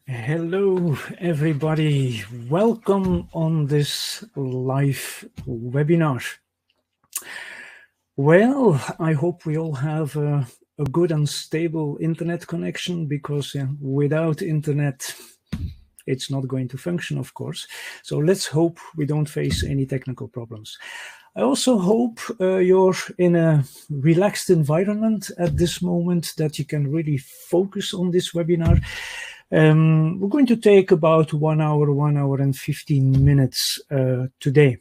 Hello, everybody. Welcome on this live webinar. Well, I hope we all have a good and stable internet connection, because without internet, it's not going to function, of course. So let's hope we don't face any technical problems. I also hope you're in a relaxed environment at this moment, that you can really focus on this webinar. We're going to take about 1 hour and 15 minutes today.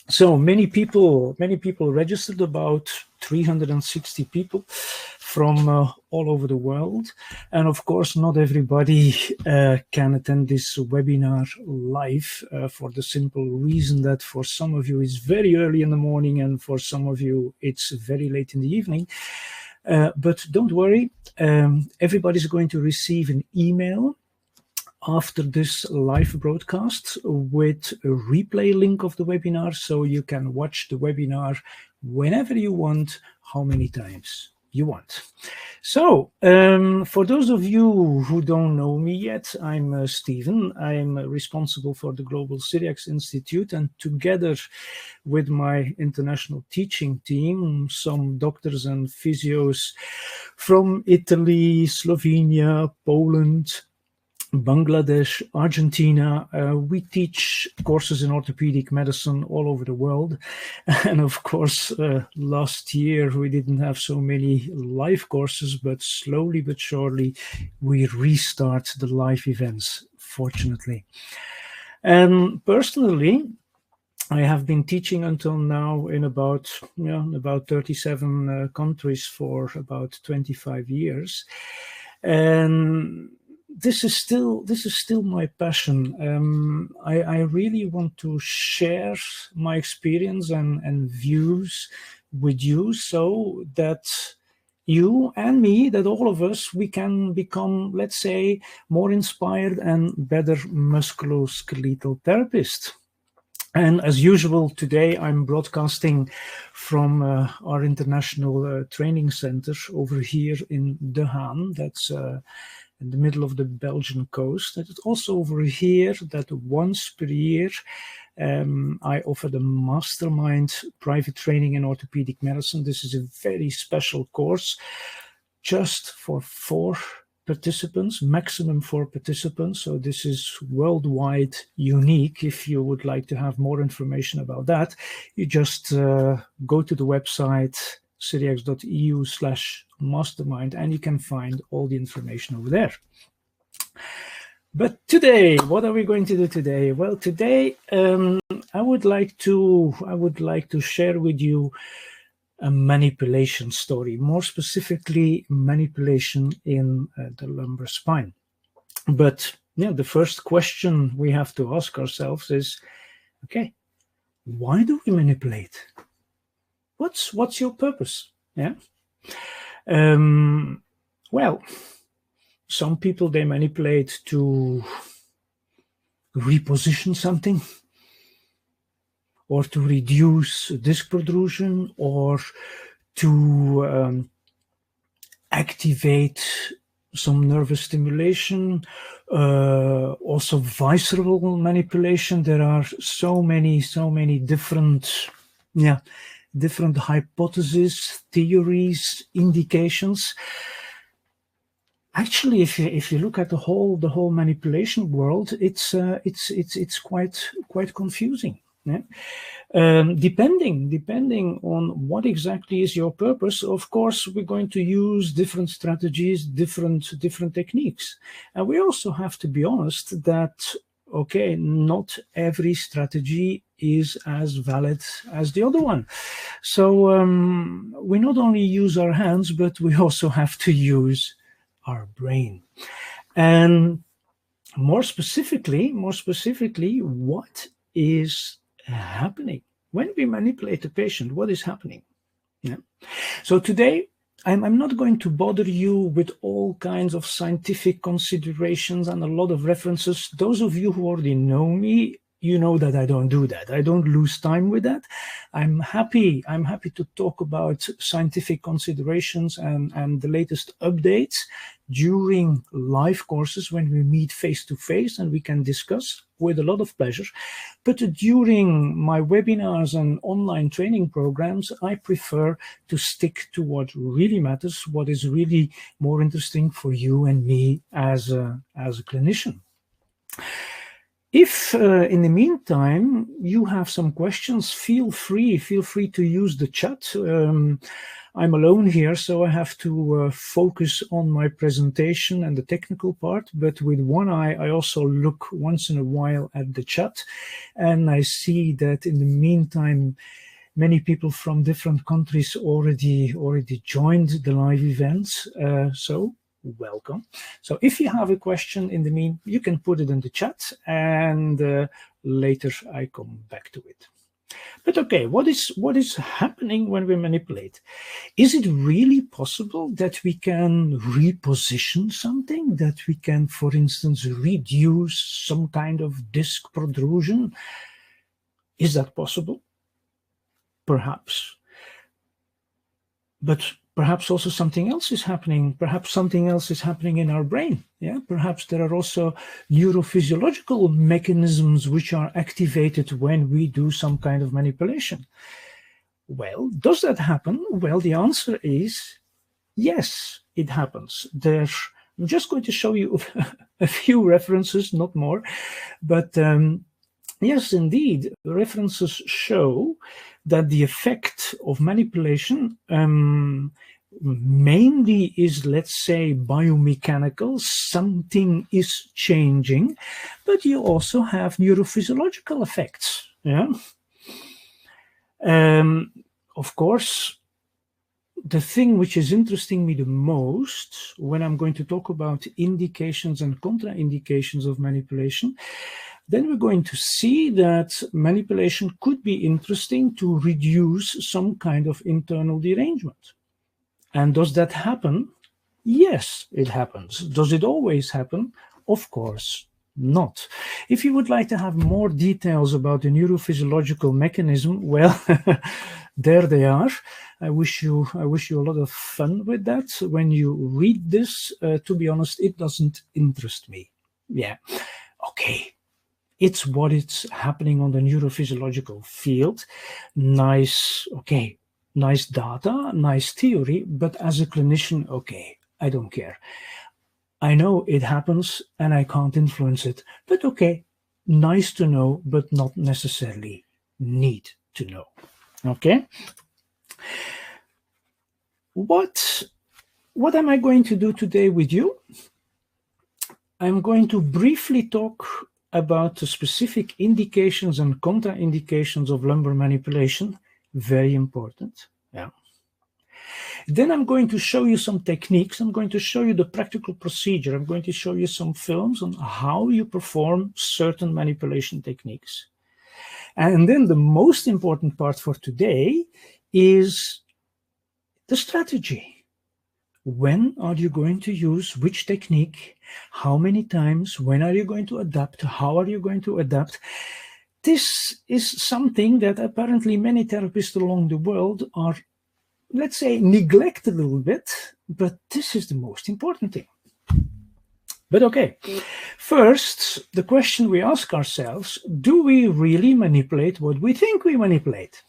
So many people registered, about 360 people from all over the world. And of course, not everybody can attend this webinar live for the simple reason that for some of you it's very early in the morning, and for some of you it's very late in the evening. But don't worry, everybody's going to receive an email after this live broadcast with a replay link of the webinar, so you can watch the webinar whenever you want, how many times you want. So for those of you who don't know me yet, I'm Stephen. I'm responsible for the Global Cyriax Institute, and together with my international teaching team, some doctors and physios from Italy, Slovenia, Poland, Bangladesh, Argentina. We teach courses in orthopedic medicine all over the world. And of course, last year we didn't have so many live courses, but slowly but surely we restart the live events, fortunately. And personally, I have been teaching until now in about 37 countries for about 25 years. And this is still my passion. I really want to share my experience and views with you, so that you and me, that all of us, we can become, let's say, more inspired and better musculoskeletal therapists. And as usual, today I'm broadcasting from our international training center over here in De Haan. That's in the middle of the Belgian coast. And it's also over here that once per year I offer the Mastermind private training in orthopedic medicine. This is a very special course, just for 4 participants, maximum 4 participants. So this is worldwide unique. If you would like to have more information about that, you just go to the website cyriax.eu/mastermind, and you can find all the information over there. But today, what are we going to do today? Well, today I would like to share with you a manipulation story, more specifically manipulation in the lumbar spine. But the first question we have to ask ourselves is, okay, why do we manipulate? What's your purpose? Well, some people, they manipulate to reposition something, or to reduce disc protrusion, or to activate some nervous stimulation, also visceral manipulation. There are so many different hypotheses, theories, indications. Actually, if you look at the whole manipulation world, it's quite confusing. Depending on what exactly is your purpose, of course, we're going to use different strategies, different techniques. And we also have to be honest that, okay, not every strategy is as valid as the other one. So we not only use our hands, but we also have to use our brain. And more specifically, what is happening when we manipulate the patient? What is happening? So today, I'm not going to bother you with all kinds of scientific considerations and a lot of references. Those of you who already know me, you know that I don't do that. I don't lose time with that. I'm happy to talk about scientific considerations and the latest updates during live courses when we meet face to face and we can discuss with a lot of pleasure. But during my webinars and online training programs, I prefer to stick to what really matters, what is really more interesting for you and me as a clinician. If in the meantime you have some questions, feel free to use the chat. I'm alone here, so I have to focus on my presentation and the technical part, but with one eye I also look once in a while at the chat, and I see that in the meantime many people from different countries already joined the live events, so welcome. So if you have a question in the mean, you can put it in the chat, and later I come back to it. But okay, what is happening when we manipulate? Is it really possible that we can reposition something, that we can, for instance, reduce some kind of disc protrusion? Is that possible? Perhaps. But perhaps also something else is happening. Perhaps something else is happening in our brain. Yeah, perhaps there are also neurophysiological mechanisms which are activated when we do some kind of manipulation. Well, does that happen? Well, the answer is yes, it happens. I'm just going to show you a few references, not more, but yes, indeed, references show that the effect of manipulation mainly is, let's say, biomechanical. Something is changing, but you also have neurophysiological effects. Yeah. Of course, the thing which is interesting me the most when I'm going to talk about indications and contraindications of manipulation, then we're going to see that manipulation could be interesting to reduce some kind of internal derangement. And does that happen? Yes, it happens. Does it always happen? Of course not. If you would like to have more details about the neurophysiological mechanism, well, there they are. I wish you a lot of fun with that. When you read this, to be honest, it doesn't interest me. Yeah, okay. It's what it's happening on the neurophysiological field. Nice, okay, nice data, nice theory, but as a clinician, okay, I don't care. I know it happens and I can't influence it, but okay, nice to know, but not necessarily need to know. Okay? What am I going to do today with you? I'm going to briefly talk about the specific indications and contraindications of lumbar manipulation. Very important. Yeah. Then I'm going to show you some techniques. I'm going to show you the practical procedure. I'm going to show you some films on how you perform certain manipulation techniques. And then the most important part for today is the strategy. When are you going to use which technique? How many times? When are you going to adapt? How are you going to adapt? This is something that apparently many therapists along the world are, let's say, neglect a little bit, but this is the most important thing. But okay, first, the question we ask ourselves, do we really manipulate what we think we manipulate?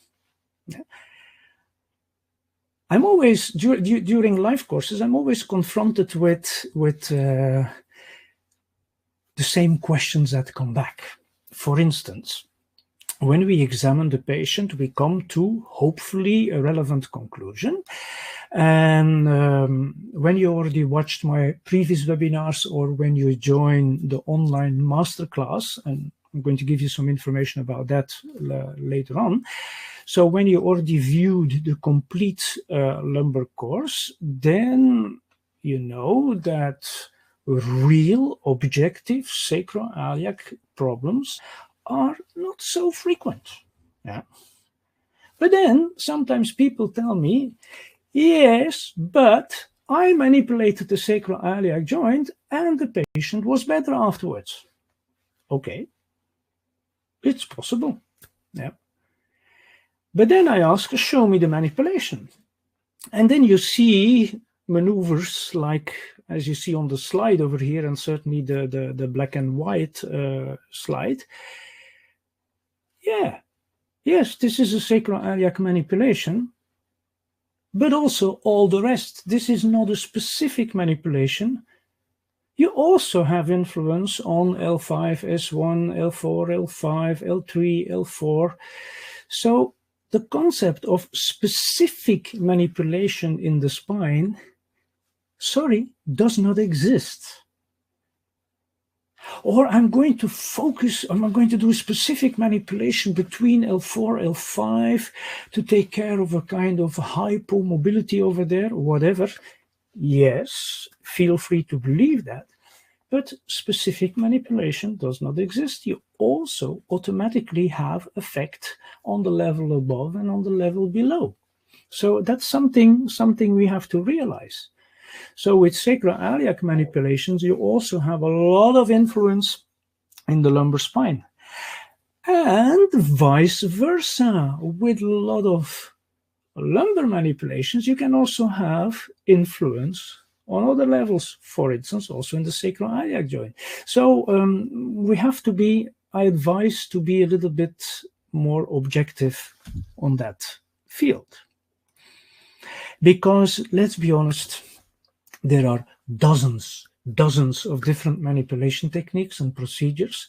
I'm always, during live courses, I'm always confronted with the same questions that come back. For instance, when we examine the patient, we come to hopefully a relevant conclusion. And when you already watched my previous webinars or when you join the online masterclass, and I'm going to give you some information about that later on. So when you already viewed the complete lumbar course, then you know that real objective sacroiliac problems are not so frequent. Yeah. But then sometimes people tell me, yes, but I manipulated the sacroiliac joint and the patient was better afterwards. Okay. It's possible. Yeah. But then I ask, show me the manipulation. And then you see maneuvers like, as you see on the slide over here, and certainly the black and white slide. Yeah, yes, this is a sacroiliac manipulation, but also all the rest. This is not a specific manipulation. You also have influence on L5, S1, L4, L5, L3, L4. So the concept of specific manipulation in the spine, sorry, does not exist. Or I'm going to focus, I'm going to do a specific manipulation between L4, L5 to take care of a kind of hypomobility over there, whatever. Yes, feel free to believe that. But specific manipulation does not exist. You also automatically have effect on the level above and on the level below. So that's something we have to realize. So with sacroiliac manipulations, you also have a lot of influence in the lumbar spine. And vice versa. With a lot of lumbar manipulations, you can also have influence on other levels, for instance, also in the sacroiliac joint. So we have to be, I advise to be a little bit more objective on that field. Because let's be honest, there are dozens of different manipulation techniques and procedures.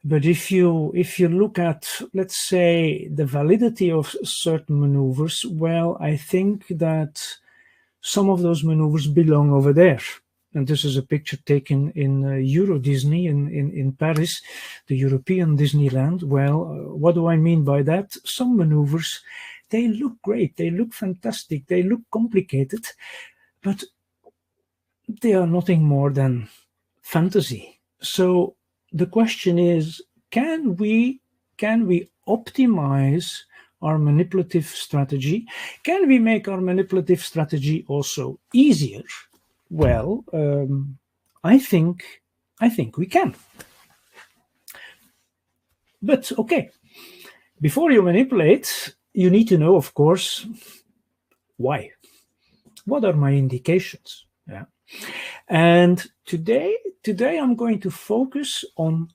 But if you look at, let's say, the validity of certain maneuvers, well, I think that some of those maneuvers belong over there. And this is a picture taken in Euro Disney in Paris, the European Disneyland. Well, what do I mean by that? Some maneuvers, they look great, they look fantastic, they look complicated, but they are nothing more than fantasy. So the question is, can we optimize our manipulative strategy? Can we make our manipulative strategy also easier? Well, I think we can. But okay, before you manipulate, you need to know, of course, why. What are my indications? Yeah. And today I'm going to focus on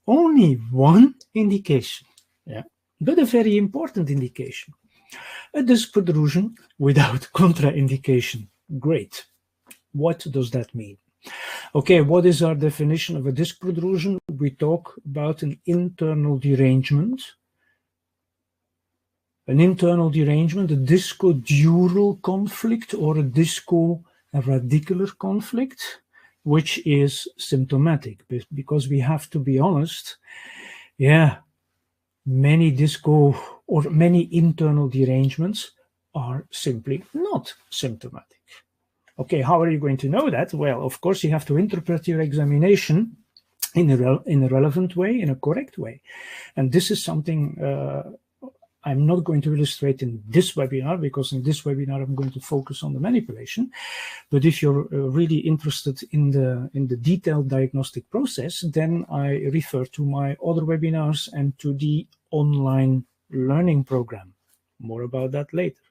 only one indication. Yeah. But a very important indication. A disc protrusion without contraindication. Great. What does that mean? Okay, what is our definition of a disc protrusion? We talk about an internal derangement. An internal derangement, a discodural conflict or a disco-radicular conflict, which is symptomatic, because we have to be honest, yeah, many disco or many internal derangements are simply not symptomatic. Okay, how are you going to know that? Well, of course, you have to interpret your examination in a relevant way, in a correct way. And this is something I'm not going to illustrate in this webinar, because in this webinar I'm going to focus on the manipulation. But if you're really interested in the detailed diagnostic process, then I refer to my other webinars and to the online learning program. More about that later.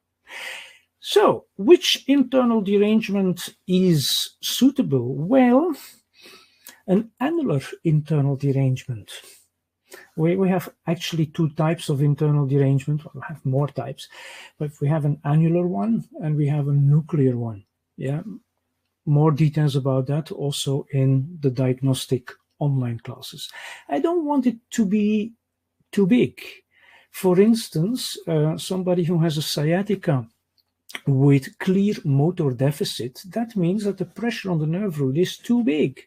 So, which internal derangement is suitable? Well, an annular internal derangement. We have actually two types of internal derangement. Well, we have more types, but we have an annular one and we have a nuclear one. Yeah, more details about that also in the diagnostic online classes. I don't want it to be too big. For instance, somebody who has a sciatica with clear motor deficit, that means that the pressure on the nerve root is too big.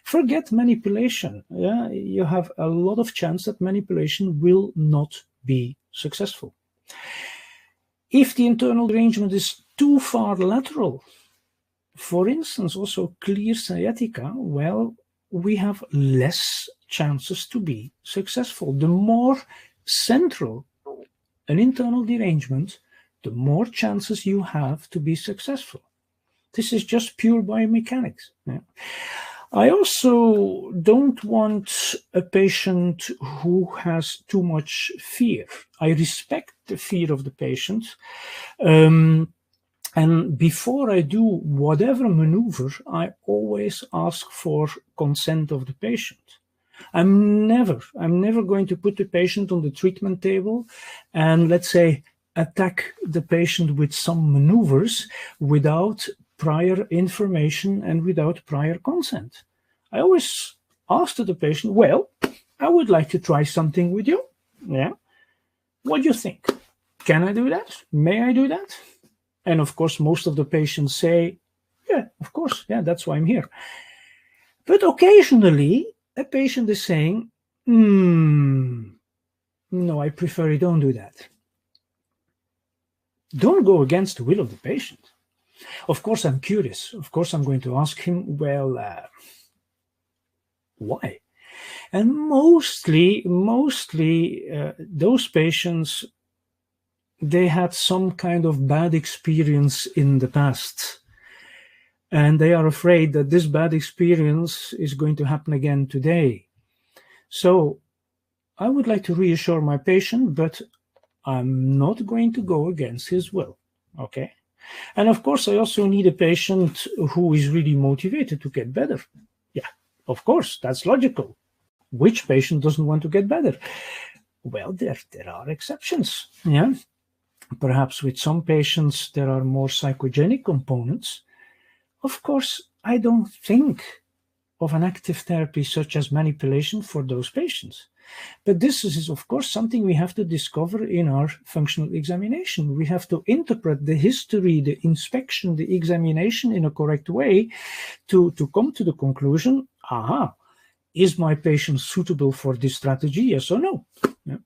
Forget manipulation. Yeah, you have a lot of chance that manipulation will not be successful. If the internal derangement is too far lateral, for instance, also clear sciatica, well, we have less chances to be successful. The more central an internal derangement, the more chances you have to be successful. This is just pure biomechanics. Yeah. I also don't want a patient who has too much fear. I respect the fear of the patient. And before I do whatever maneuver, I always ask for consent of the patient. I'm never going to put the patient on the treatment table and, let's say, attack the patient with some maneuvers without prior information and without prior consent. I always ask to the patient, well, I would like to try something with you. Yeah. What do you think? Can I do that? May I do that? And of course, most of the patients say, yeah, of course. Yeah, that's why I'm here. But occasionally, a patient is saying, no, I prefer you don't do that. Don't go against the will of the patient. Of course, I'm curious. Of course, I'm going to ask him, well, why? And mostly, those patients, they had some kind of bad experience in the past. And they are afraid that this bad experience is going to happen again today. So I would like to reassure my patient, but I'm not going to go against his will. Okay. And of course, I also need a patient who is really motivated to get better. Yeah, of course, that's logical. Which patient doesn't want to get better? Well, there are exceptions. Yeah. Perhaps with some patients, there are more psychogenic components. Of course, I don't think of an active therapy such as manipulation for those patients. But this is, of course, something we have to discover in our functional examination. We have to interpret the history, the inspection, the examination in a correct way to come to the conclusion, aha, is my patient suitable for this strategy, yes or no? Yeah.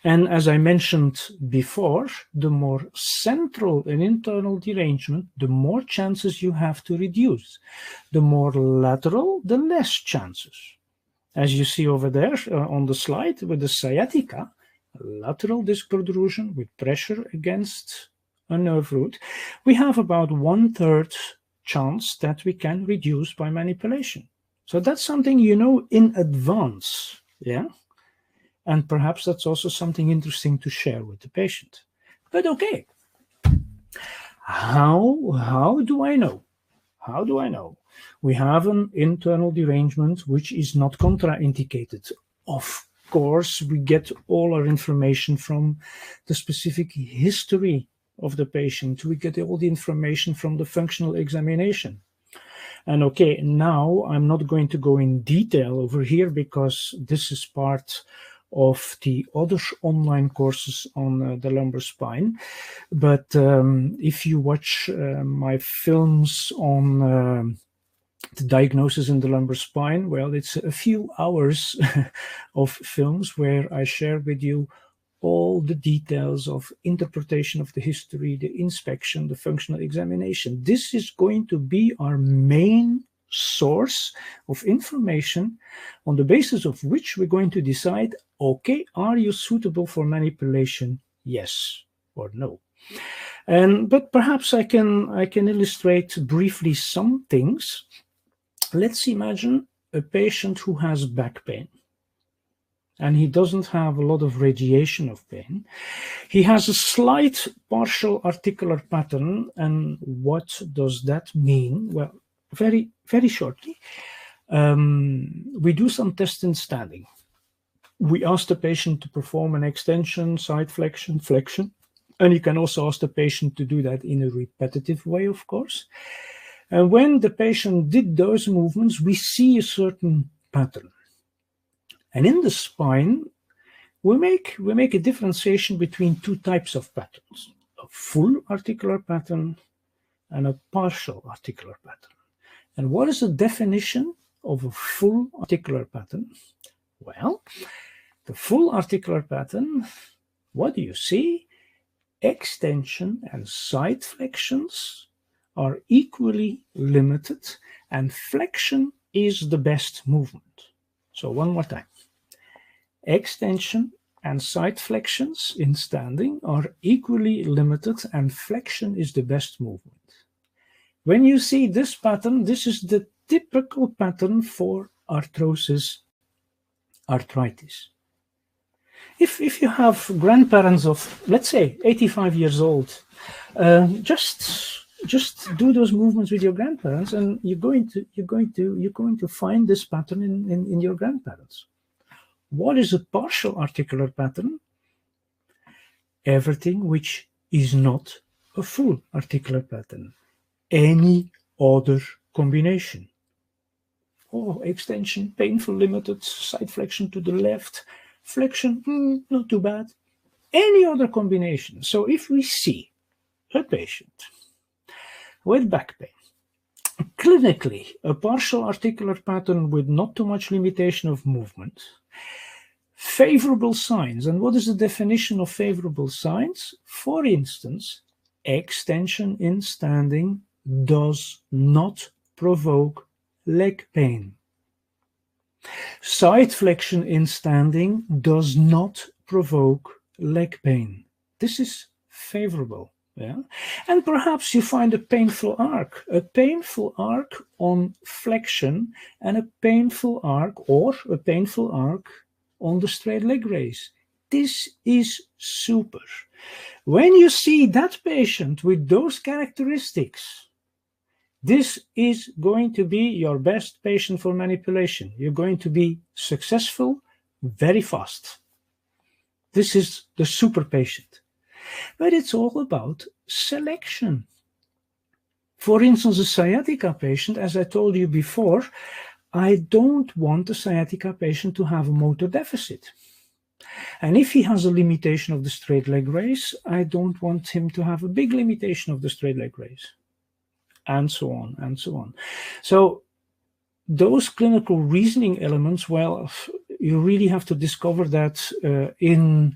And as I mentioned before, the more central an internal derangement, the more chances you have to reduce. The more lateral, the less chances. As you see over there on the slide with the sciatica, lateral disc protrusion with pressure against a nerve root, we have about 1/3 chance that we can reduce by manipulation. So that's something you know in advance, yeah? And perhaps that's also something interesting to share with the patient. But okay, how do I know? How do I know? We have an internal derangement which is not contraindicated. Of course, we get all our information from the specific history of the patient. We get all the information from the functional examination. And okay, now I'm not going to go in detail over here because this is part of the other online courses on the lumbar spine. But if you watch my films on the diagnosis in the lumbar spine, well, it's a few hours of films where I share with you all the details of interpretation of the history, the inspection, the functional examination. This is going to be our main source of information on the basis of which we're going to decide, okay, are you suitable for manipulation? Yes or no. But perhaps I can illustrate briefly some things. Let's imagine a patient who has back pain, and he doesn't have a lot of radiation of pain. He has a slight partial articular pattern. And what does that mean? Well, very, very shortly, we do some tests in standing. We ask the patient to perform an extension, side flexion, flexion. And you can also ask the patient to do that in a repetitive way, of course. And when the patient did those movements, we see a certain pattern. And in the spine, we make a differentiation between two types of patterns, a full articular pattern and a partial articular pattern. And what is the definition of a full articular pattern? Well, the full articular pattern, what do you see? Extension and side flexions are equally limited, and flexion is the best movement. So one more time. Extension and side flexions in standing are equally limited, and flexion is the best movement. When you see this pattern, this is the typical pattern for arthritis. If you have grandparents of, let's say, 85 years old, just do those movements with your grandparents, and you're going to find this pattern in your grandparents. What is a partial articular pattern? Everything which is not a full articular pattern. Any other combination. Oh, extension, painful, limited, side flexion to the left, flexion, not too bad. Any other combination. So if we see a patient with back pain, clinically, a partial articular pattern with not too much limitation of movement, favorable signs. And what is the definition of favorable signs? For instance, extension in standing does not provoke leg pain. Side flexion in standing does not provoke leg pain. This is favorable. Yeah? And perhaps you find a painful arc on flexion and a painful arc on the straight leg raise. This is super. When you see that patient with those characteristics, this is going to be your best patient for manipulation. You're going to be successful very fast. This is the super patient. But it's all about selection. For instance, a sciatica patient, as I told you before, I don't want a sciatica patient to have a motor deficit. And if he has a limitation of the straight leg raise, I don't want him to have a big limitation of the straight leg raise. And so on, and so on. So those clinical reasoning elements, well, you really have to discover that in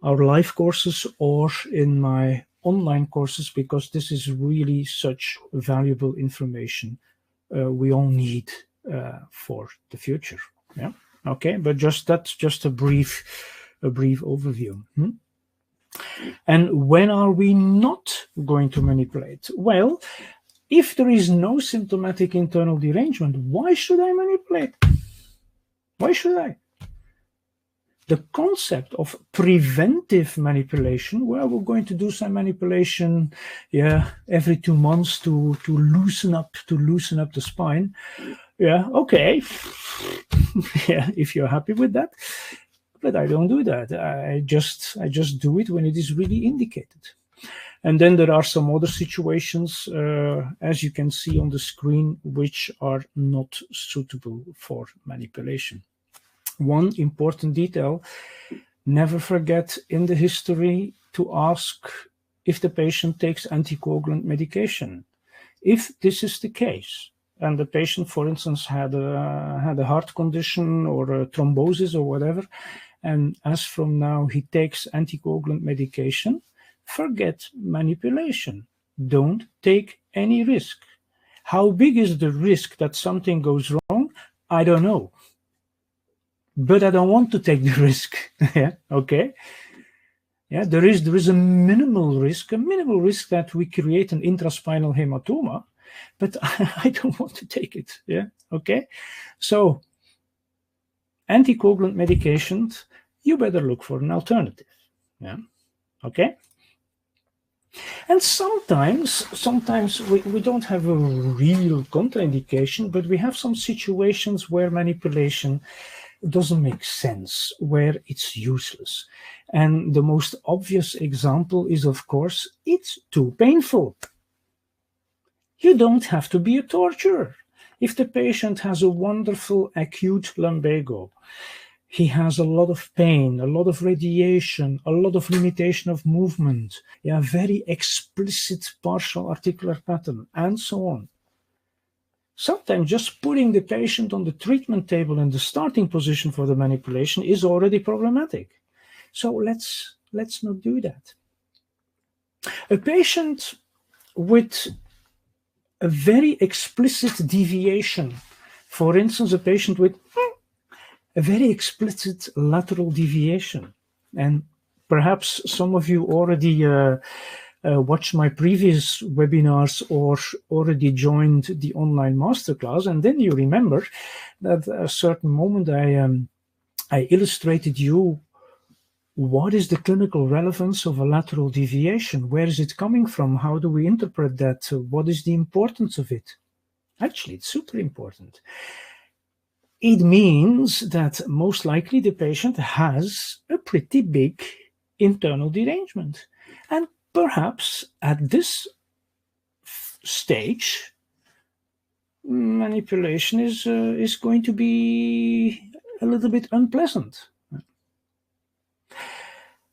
our live courses or in my online courses, because this is really such valuable information we all need for the future. Yeah. Okay, but that's just a brief overview. And when are we not going to manipulate? Well, if there is no symptomatic internal derangement, why should I manipulate? Why should I? The concept of preventive manipulation, well, we're going to do some manipulation, every 2 months to loosen up the spine. Yeah, okay. Yeah, if you're happy with that. But I don't do that. I just do it when it is really indicated. And then there are some other situations, as you can see on the screen, which are not suitable for manipulation. One important detail, never forget in the history to ask if the patient takes anticoagulant medication. If this is the case, and the patient, for instance, had a heart condition or a thrombosis or whatever, and as from now he takes anticoagulant medication, forget manipulation. Don't take any risk. How big is the risk that something goes wrong? I don't know. But I don't want to take the risk. Yeah, okay. Yeah, there is a minimal risk that we create an intraspinal hematoma, but I don't want to take it. Yeah, okay. So anticoagulant medications, you better look for an alternative. Yeah, okay. And sometimes we don't have a real contraindication, but we have some situations where manipulation doesn't make sense, where it's useless. And the most obvious example is, of course, it's too painful. You don't have to be a torturer. If the patient has a wonderful acute lumbago, he has a lot of pain, a lot of radiation, a lot of limitation of movement, very explicit partial articular pattern, and so on. Sometimes just putting the patient on the treatment table in the starting position for the manipulation is already problematic. So let's not do that. A patient with a very explicit deviation, for instance, a patient with a very explicit lateral deviation, and perhaps some of you already watched my previous webinars or already joined the online masterclass, and then you remember that at a certain moment I illustrated you what is the clinical relevance of a lateral deviation? Where is it coming from? How do we interpret that? What is the importance of it? Actually, it's super important. It means that most likely the patient has a pretty big internal derangement. And perhaps at this stage, manipulation is going to be a little bit unpleasant.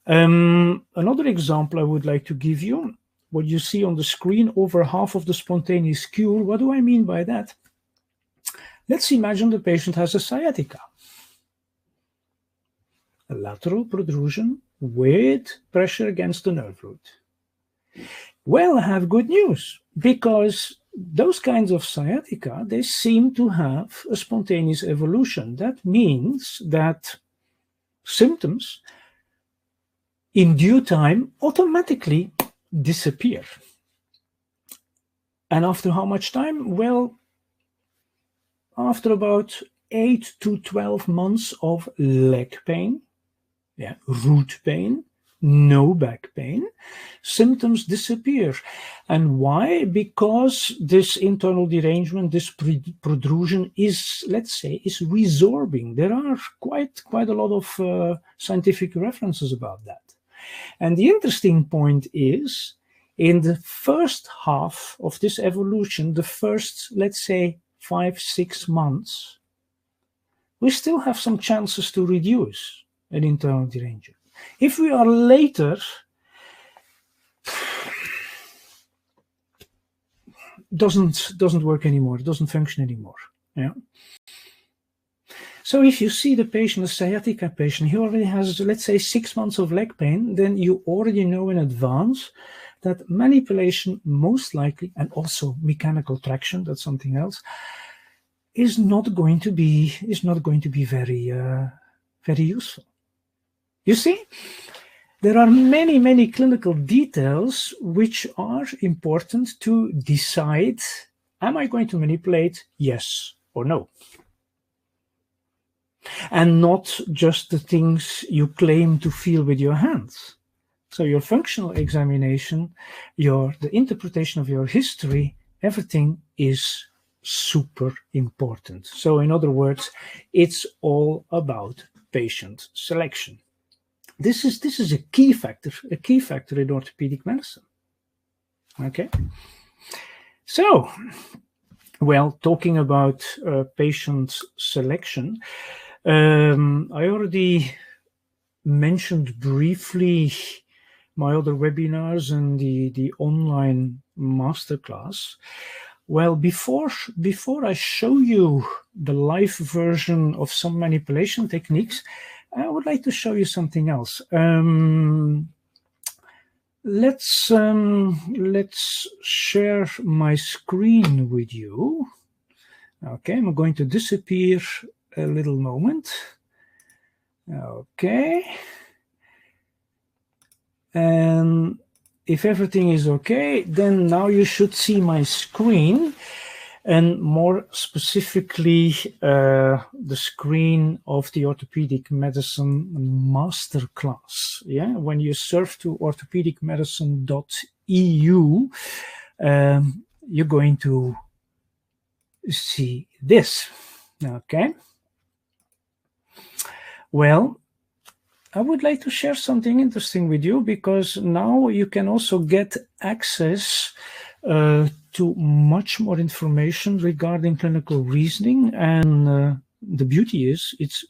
Another example I would like to give you, what you see on the screen, over half of the spontaneous cure. What do I mean by that? Let's imagine the patient has a sciatica, a lateral protrusion with pressure against the nerve root. Well, I have good news, because those kinds of sciatica, they seem to have a spontaneous evolution. That means that symptoms in due time automatically disappear. And after how much time? Well, after about 8 to 12 months of leg pain, root pain, no back pain, symptoms disappear. And why? Because this internal derangement, this protrusion is, let's say, is resorbing. There are quite a lot of scientific references about that. And the interesting point is, in the first half of this evolution, the first, let's say, 5-6 months, we still have some chances to reduce an internal derangement. If we are later, doesn't work anymore, doesn't function anymore. Yeah. So if you see the patient, a sciatica patient, he already has, let's say, 6 months of leg pain, then you already know in advance that manipulation most likely, and also mechanical traction, that's something else, is not going to be very useful. You see, there are many clinical details which are important to decide, am I going to manipulate, yes or no? And not just the things you claim to feel with your hands. So your functional examination, the interpretation of your history, everything is super important. So in other words, it's all about patient selection. This is a key factor in orthopedic medicine. Okay. So, well, talking about patient selection, I already mentioned briefly my other webinars and the online masterclass. Well, before I show you the live version of some manipulation techniques, I would like to show you something else. Let's share my screen with you. Okay, I'm going to disappear a little moment. Okay. And if everything is okay, then now you should see my screen, and more specifically the screen of the Orthopaedic Medicine Masterclass. Yeah, when you surf to orthopaedicmedicine.eu, you're going to see this. Okay. Well, I would like to share something interesting with you, because now you can also get access to much more information regarding clinical reasoning, and the beauty is it's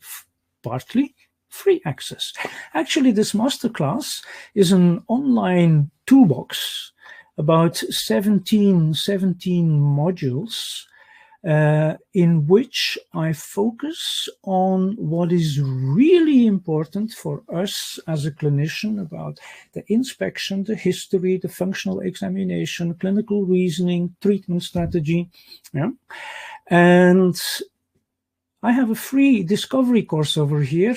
partly free access. Actually, this masterclass is an online toolbox, about 17 modules, in which I focus on what is really important for us as a clinician about the inspection, the history, the functional examination, clinical reasoning, treatment strategy. Yeah. And I have a free discovery course over here.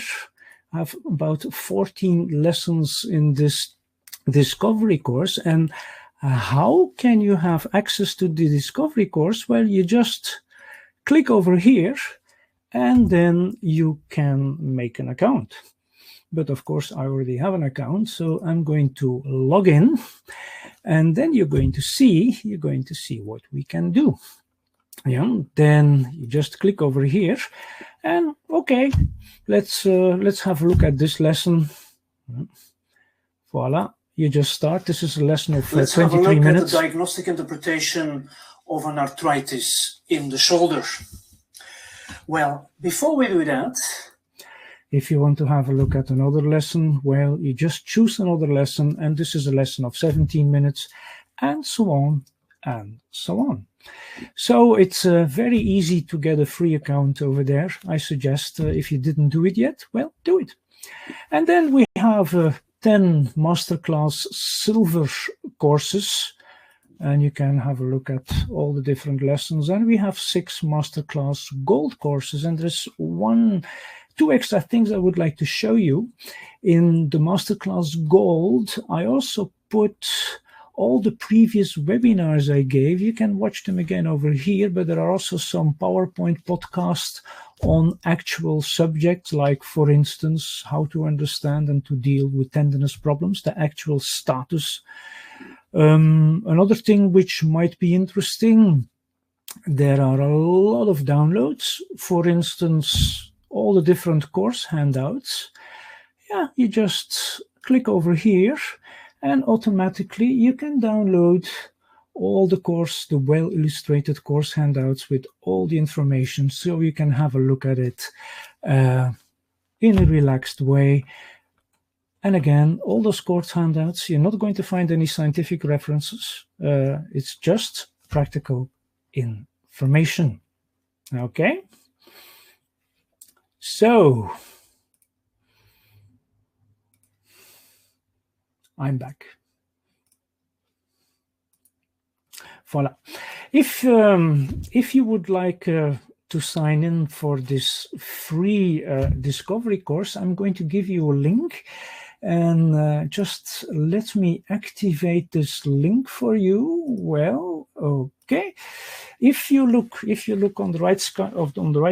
I have about 14 lessons in this discovery course. And how can you have access to the discovery course? Well, you just click over here and then you can make an account. But of course, I already have an account, so I'm going to log in, and then you're going to see what we can do. Yeah, then you just click over here, and okay, let's have a look at this lesson. Voila, you just start. This is a lesson of 23 minutes. Let's have a look at the diagnostic interpretation of an arthritis in the shoulder. Well, before we do that, if you want to have a look at another lesson, well, you just choose another lesson, and this is a lesson of 17 minutes, and so on, and so on. So it's very easy to get a free account over there. I suggest if you didn't do it yet, well, do it. And then we have 10 masterclass silver courses, and you can have a look at all the different lessons. And we have 6 masterclass gold courses, and there's 2 extra things I would like to show you. In the Masterclass Gold, I also put all the previous webinars I gave. You can watch them again over here, but there are also some PowerPoint podcasts on actual subjects, like, for instance, how to understand and to deal with tendinous problems, the actual status. Another thing which might be interesting, there are a lot of downloads. For instance, all the different course handouts. Yeah, you just click over here and automatically you can download all the well illustrated course handouts with all the information, so you can have a look at it in a relaxed way. And again, all those course handouts, you're not going to find any scientific references. It's just practical information. Okay? So, I'm back. Voila. If you would like to sign in for this free discovery course, I'm going to give you a link, and just let me activate this link for you. Well, okay. If you look on the right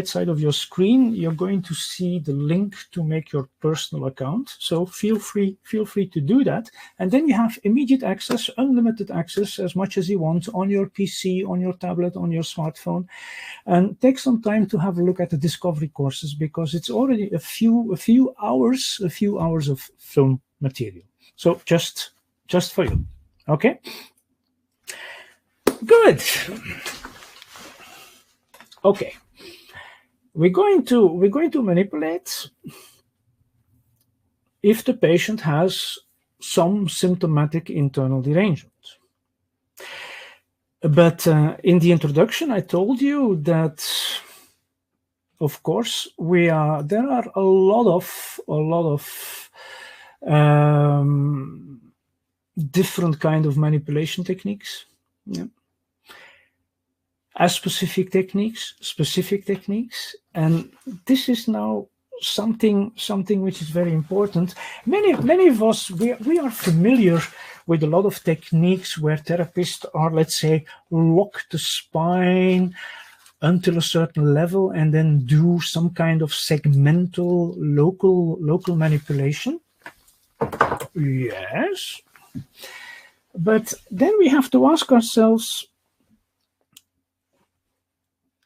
side of your screen, you're going to see the link to make your personal account. So feel free to do that, and then you have immediate access, unlimited access, as much as you want on your PC, on your tablet, on your smartphone. And take some time to have a look at the discovery courses, because it's already a few hours of film material. So just for you. Okay. Good. Okay, we're going to manipulate if the patient has some symptomatic internal derangement. But in the introduction, I told you that, of course, there are a lot of different kind of manipulation techniques. Yeah. As specific techniques, and this is now something which is very important. Many of us, we are familiar with a lot of techniques where therapists are, let's say, lock the spine until a certain level and then do some kind of segmental local manipulation. Yes, but then we have to ask ourselves,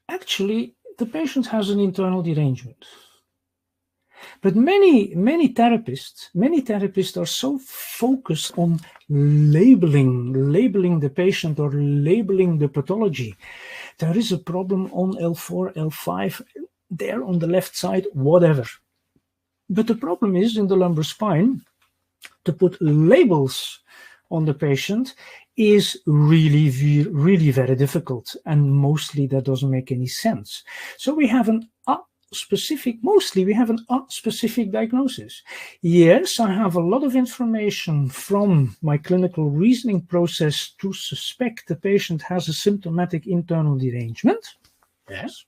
actually, the patient has an internal derangement. But many therapists are so focused on labeling the patient or labeling the pathology. There is a problem on L4, L5, there on the left side, whatever. But the problem is, in the lumbar spine, to put labels on the patient is really very difficult, and mostly that doesn't make any sense. So we have an specific diagnosis. Yes, I have a lot of information from my clinical reasoning process to suspect the patient has a symptomatic internal derangement. Yes.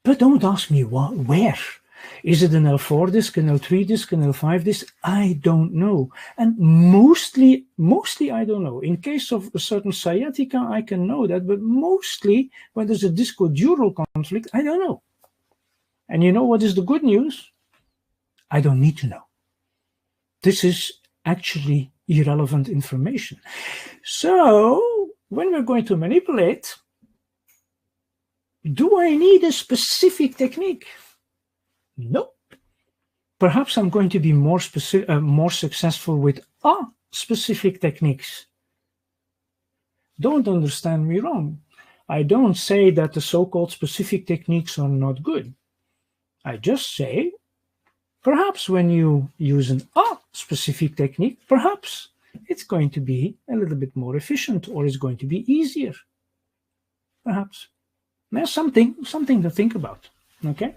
But don't ask me where. Is it an L4 disc, an L3 disc, an L5 disc? I don't know. And mostly I don't know. In case of a certain sciatica, I can know that, but mostly when there's a discodural conflict, I don't know. And you know what is the good news? I don't need to know. This is actually irrelevant information. So when we're going to manipulate, do I need a specific technique? No. Perhaps I'm going to be more successful with specific techniques. Don't understand me wrong. I don't say that the so-called specific techniques are not good. I just say, perhaps when you use an specific technique, perhaps it's going to be a little bit more efficient, or it's going to be easier. Perhaps. There's something to think about. Okay.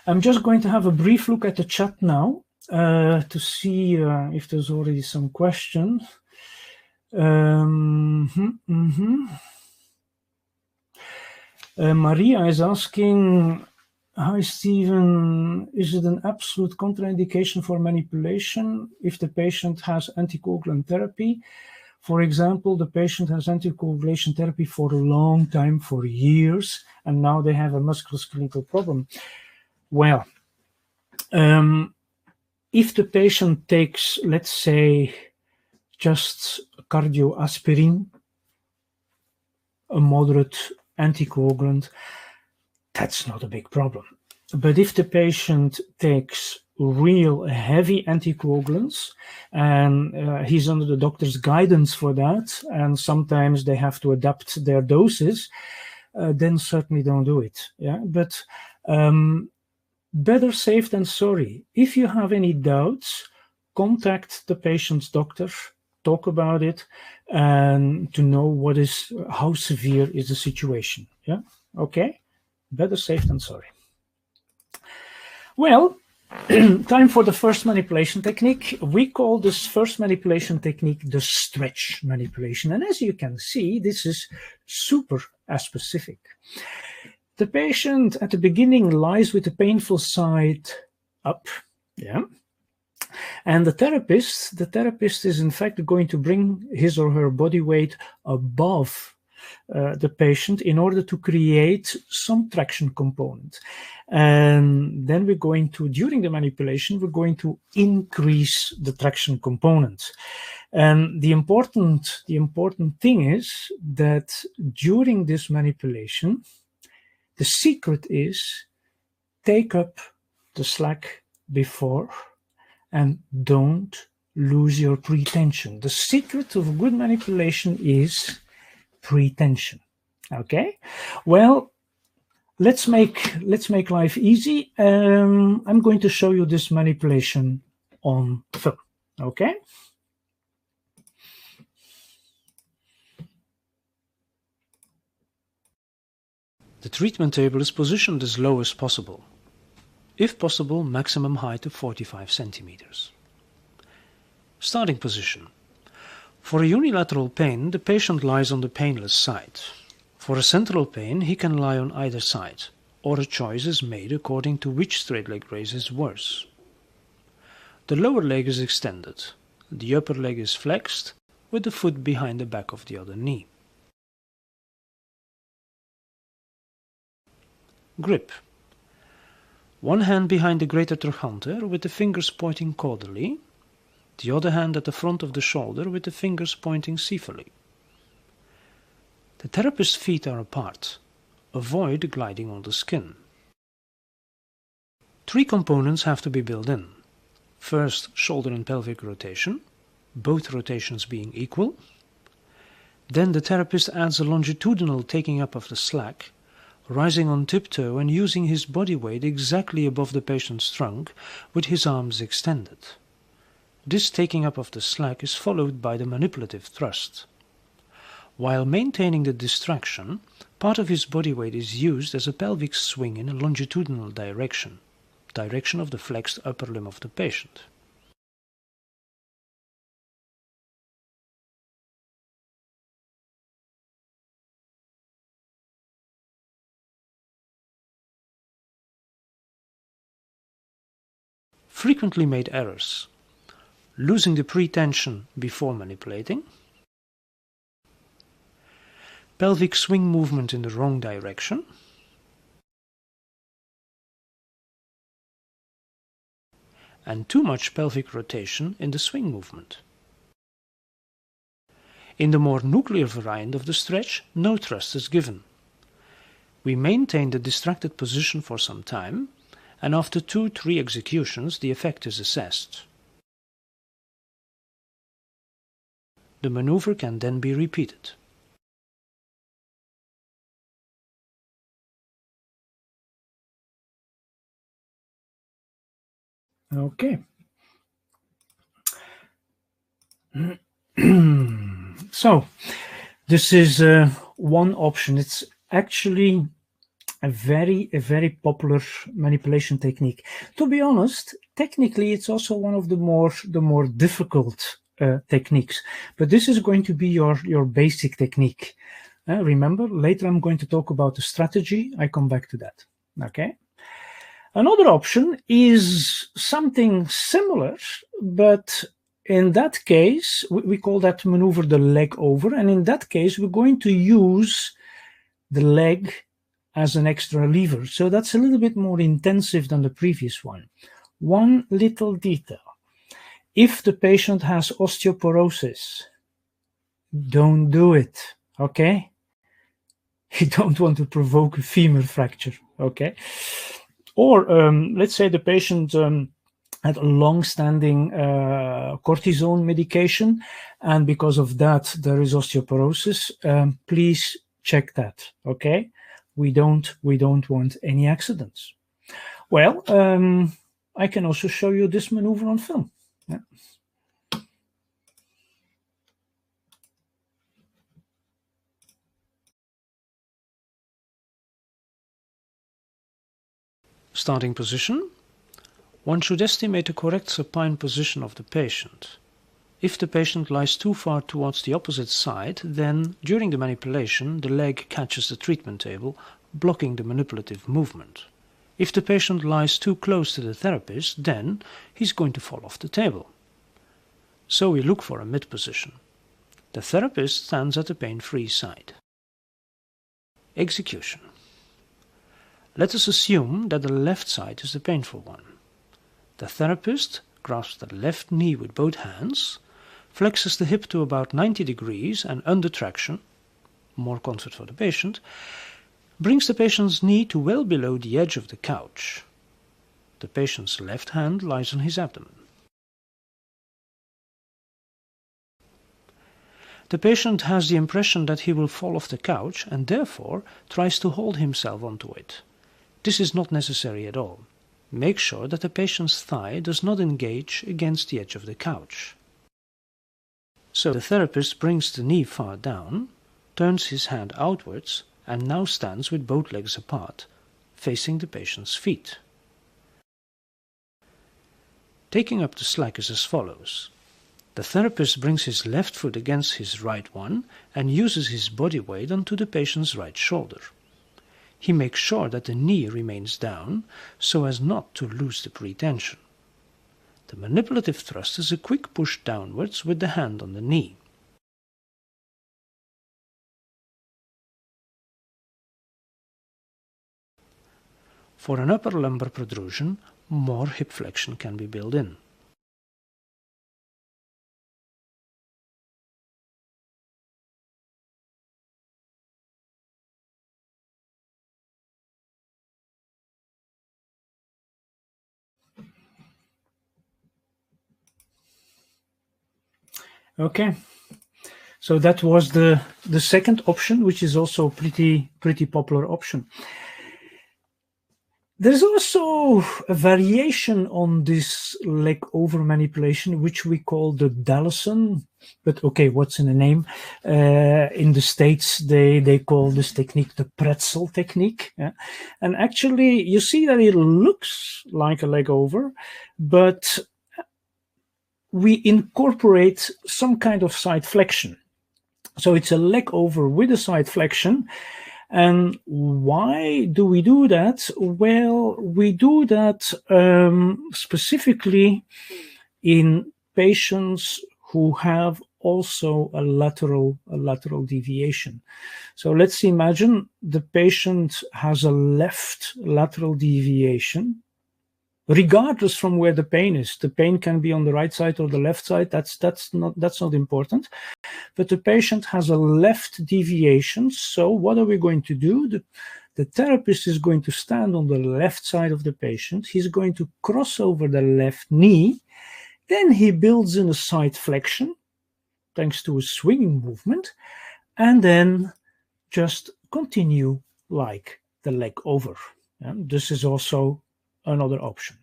I'm just going to have a brief look at the chat now to see if there's already some questions. Maria is asking, hi Stephen, is it an absolute contraindication for manipulation if the patient has anticoagulant therapy? For example, the patient has anticoagulation therapy for a long time, for years, and now they have a musculoskeletal problem. Well, if the patient takes, let's say, just cardioaspirin, a moderate anticoagulant, that's not a big problem. But if the patient takes real heavy anticoagulants and he's under the doctor's guidance for that, and sometimes they have to adapt their doses, then certainly don't do it. Yeah, but better safe than sorry. If you have any doubts, contact the patient's doctor, talk about it, and to know how severe is the situation. Yeah, okay. Better safe than sorry. Well, time for the first manipulation technique. We call this first manipulation technique the stretch manipulation. And as you can see, this is super specific. The patient at the beginning lies with the painful side up, yeah. And the therapist is in fact going to bring his or her body weight above the patient in order to create some traction component. And then we're going to, during the manipulation, we're going to increase the traction component. And the important thing is that during this manipulation, the secret is take up the slack before and don't lose your pretension. The secret of good manipulation is pretension. Okay, well, let's make life easy. I'm going to show you this manipulation on film. Okay. The treatment table is positioned as low as possible. If possible, maximum height of 45 centimeters. Starting position. For a unilateral pain, the patient lies on the painless side. For a central pain, he can lie on either side, or a choice is made according to which straight leg raise is worse. The lower leg is extended. The upper leg is flexed, with the foot behind the back of the other knee. Grip. One hand behind the greater trochanter with the fingers pointing caudally, the other hand at the front of the shoulder with the fingers pointing cephally. The therapist's feet are apart. Avoid gliding on the skin. 3 components have to be built in. First, shoulder and pelvic rotation, both rotations being equal. Then the therapist adds a longitudinal taking up of the slack, rising on tiptoe and using his body weight exactly above the patient's trunk with his arms extended. This taking up of the slack is followed by the manipulative thrust. While maintaining the distraction, part of his body weight is used as a pelvic swing in a longitudinal direction of the flexed upper limb of the patient. frequently made errors: losing the pretension before manipulating, pelvic swing movement in the wrong direction, and too much pelvic rotation in the swing movement. In the more nuclear variant of the stretch, no thrust is given. We maintain the distracted position for some time, and after 2-3 executions the effect is assessed. The maneuver can then be repeated. Okay. So this is one option. It's actually a very popular manipulation technique. To be honest, technically it's also one of the more difficult techniques. But this is going to be your basic technique. Remember, later I'm going to talk about the strategy. I come back to that. Okay. Another option is something similar, but in that case, we call that maneuver the leg over. And in that case, we're going to use the leg as an extra lever. So that's a little bit more intensive than the previous one. One little detail. If the patient has osteoporosis, don't do it, okay? You don't want to provoke a femur fracture, okay? Or let's say the patient had a long-standing cortisone medication, and because of that there is osteoporosis. Please check that, okay? We don't want any accidents. Well, I can also show you this maneuver on film. Yeah. Starting position. One should estimate the correct supine position of the patient. If the patient lies too far towards the opposite side, then during the manipulation the leg catches the treatment table, blocking the manipulative movement. If the patient lies too close to the therapist, then he's going to fall off the table. So we look for a mid position. The therapist stands at the pain-free side. Execution. Let us assume that the left side is the painful one. The therapist grasps the left knee with both hands, flexes the hip to about 90 degrees and under traction, more comfort for the patient, brings the patient's knee to well below the edge of the couch. The patient's left hand lies on his abdomen. The patient has the impression that he will fall off the couch and therefore tries to hold himself onto it. This is not necessary at all. Make sure that the patient's thigh does not engage against the edge of the couch. So the therapist brings the knee far down, turns his hand outwards, and now stands with both legs apart, facing the patient's feet. Taking up the slack is as follows. The therapist brings his left foot against his right one and uses his body weight onto the patient's right shoulder. He makes sure that the knee remains down so as not to lose the pretension. The manipulative thrust is a quick push downwards with the hand on the knee. For an upper lumbar protrusion, more hip flexion can be built in. Okay, so that was the second option, which is also pretty popular option. There's also a variation on this leg over manipulation, which we call the Dallison. But okay, what's in the name? In the States, they call this technique the pretzel technique. Yeah? And actually, you see that it looks like a leg over, but we incorporate some kind of side flexion. So it's a leg over with a side flexion. And why do we do that? Well, we do that specifically in patients who have also a lateral deviation. So let's imagine the patient has a left lateral deviation, regardless from where the pain is. The pain can be on the right side or the left side. That's not important. But the patient has a left deviation. So what are we going to do? The therapist is going to stand on the left side of the patient. He's going to cross over the left knee. Then he builds in a side flexion, thanks to a swinging movement, and then just continue like the leg over. And this is also another option.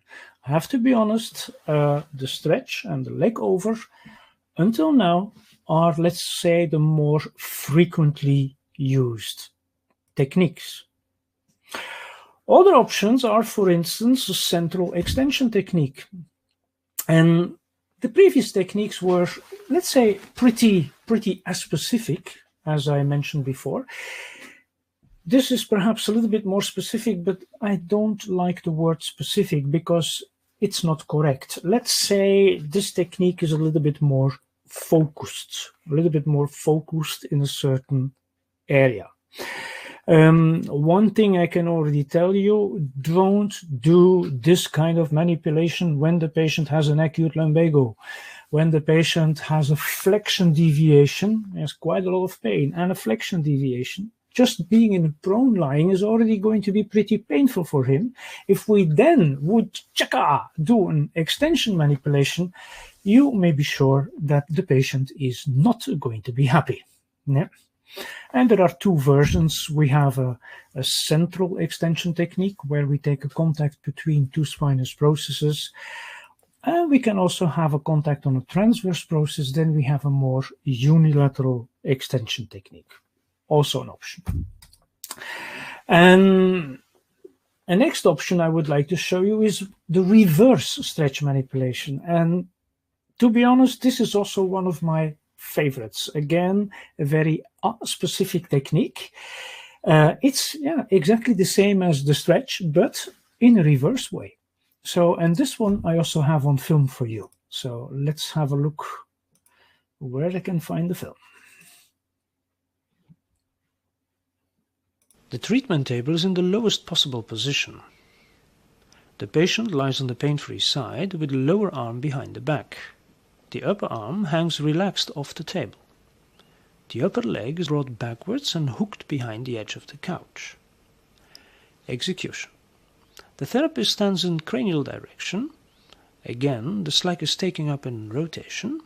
I have to be honest, the stretch and the leg over until now are, let's say, the more frequently used techniques. Other options are, for instance, a central extension technique. And the previous techniques were, let's say, pretty specific, as I mentioned before. This is perhaps a little bit more specific, but I don't like the word specific because it's not correct. Let's say this technique is a little bit more focused in a certain area. One thing I can already tell you, don't do this kind of manipulation when the patient has an acute lumbago. When the patient has a flexion deviation, there's quite a lot of pain, and a flexion deviation. Just being in prone lying is already going to be pretty painful for him. If we then would do an extension manipulation, you may be sure that the patient is not going to be happy. Yeah. And there are two versions. We have a central extension technique where we take a contact between two spinous processes. And we can also have a contact on a transverse process. Then we have a more unilateral extension technique. Also an option. And a next option I would like to show you is the reverse stretch manipulation. And to be honest, this is also one of my favorites. Again, a very specific technique. It's exactly the same as the stretch, but in a reverse way. So, and this one I also have on film for you. So let's have a look where I can find the film. The treatment table is in the lowest possible position. The patient lies on the pain-free side with the lower arm behind the back. The upper arm hangs relaxed off the table. The upper leg is brought backwards and hooked behind the edge of the couch. Execution. The therapist stands in cranial direction. Again, the slack is taken up in rotation.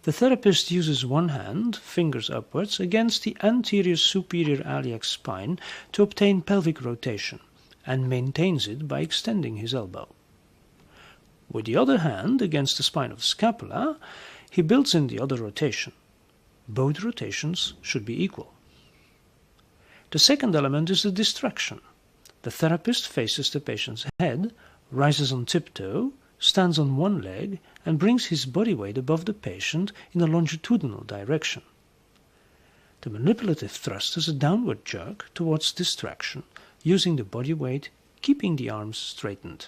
The therapist uses one hand, fingers upwards, against the anterior superior iliac spine to obtain pelvic rotation, and maintains it by extending his elbow. With the other hand, against the spine of the scapula, he builds in the other rotation. Both rotations should be equal. The second element is the distraction. The therapist faces the patient's head, rises on tiptoe, stands on one leg, and brings his body weight above the patient in a longitudinal direction. The manipulative thrust is a downward jerk towards distraction, using the body weight, keeping the arms straightened.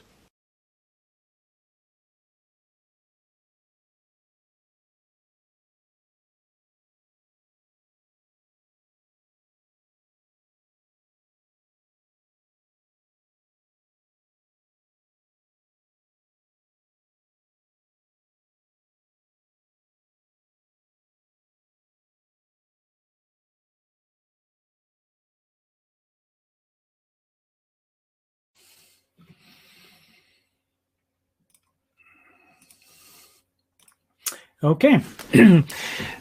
Okay,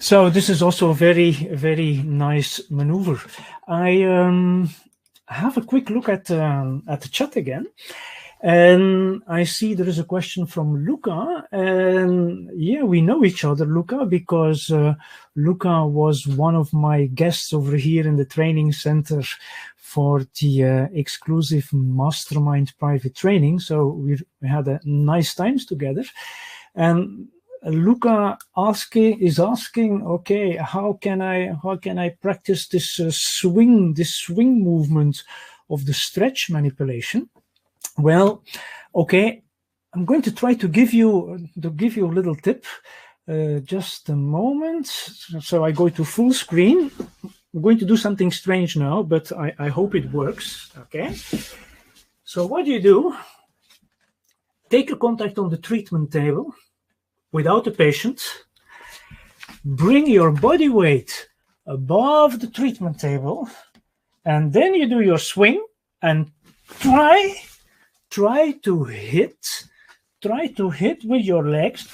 so this is also a very nice maneuver. I have a quick look at the chat again, and I see there is a question from Luca. And yeah, we know each other, Luca, because Luca was one of my guests over here in the training center for the exclusive Mastermind private training. So we had a nice times together. And Luca is asking, okay, how can I practice this swing movement of the stretch manipulation? Well, okay, I'm going to try to give you a little tip. Just a moment. So I go to full screen. I'm going to do something strange now, but I hope it works. Okay. So what do? Take a contact on the treatment table without the patient. Bring your body weight above the treatment table, and then you do your swing and try to hit with your legs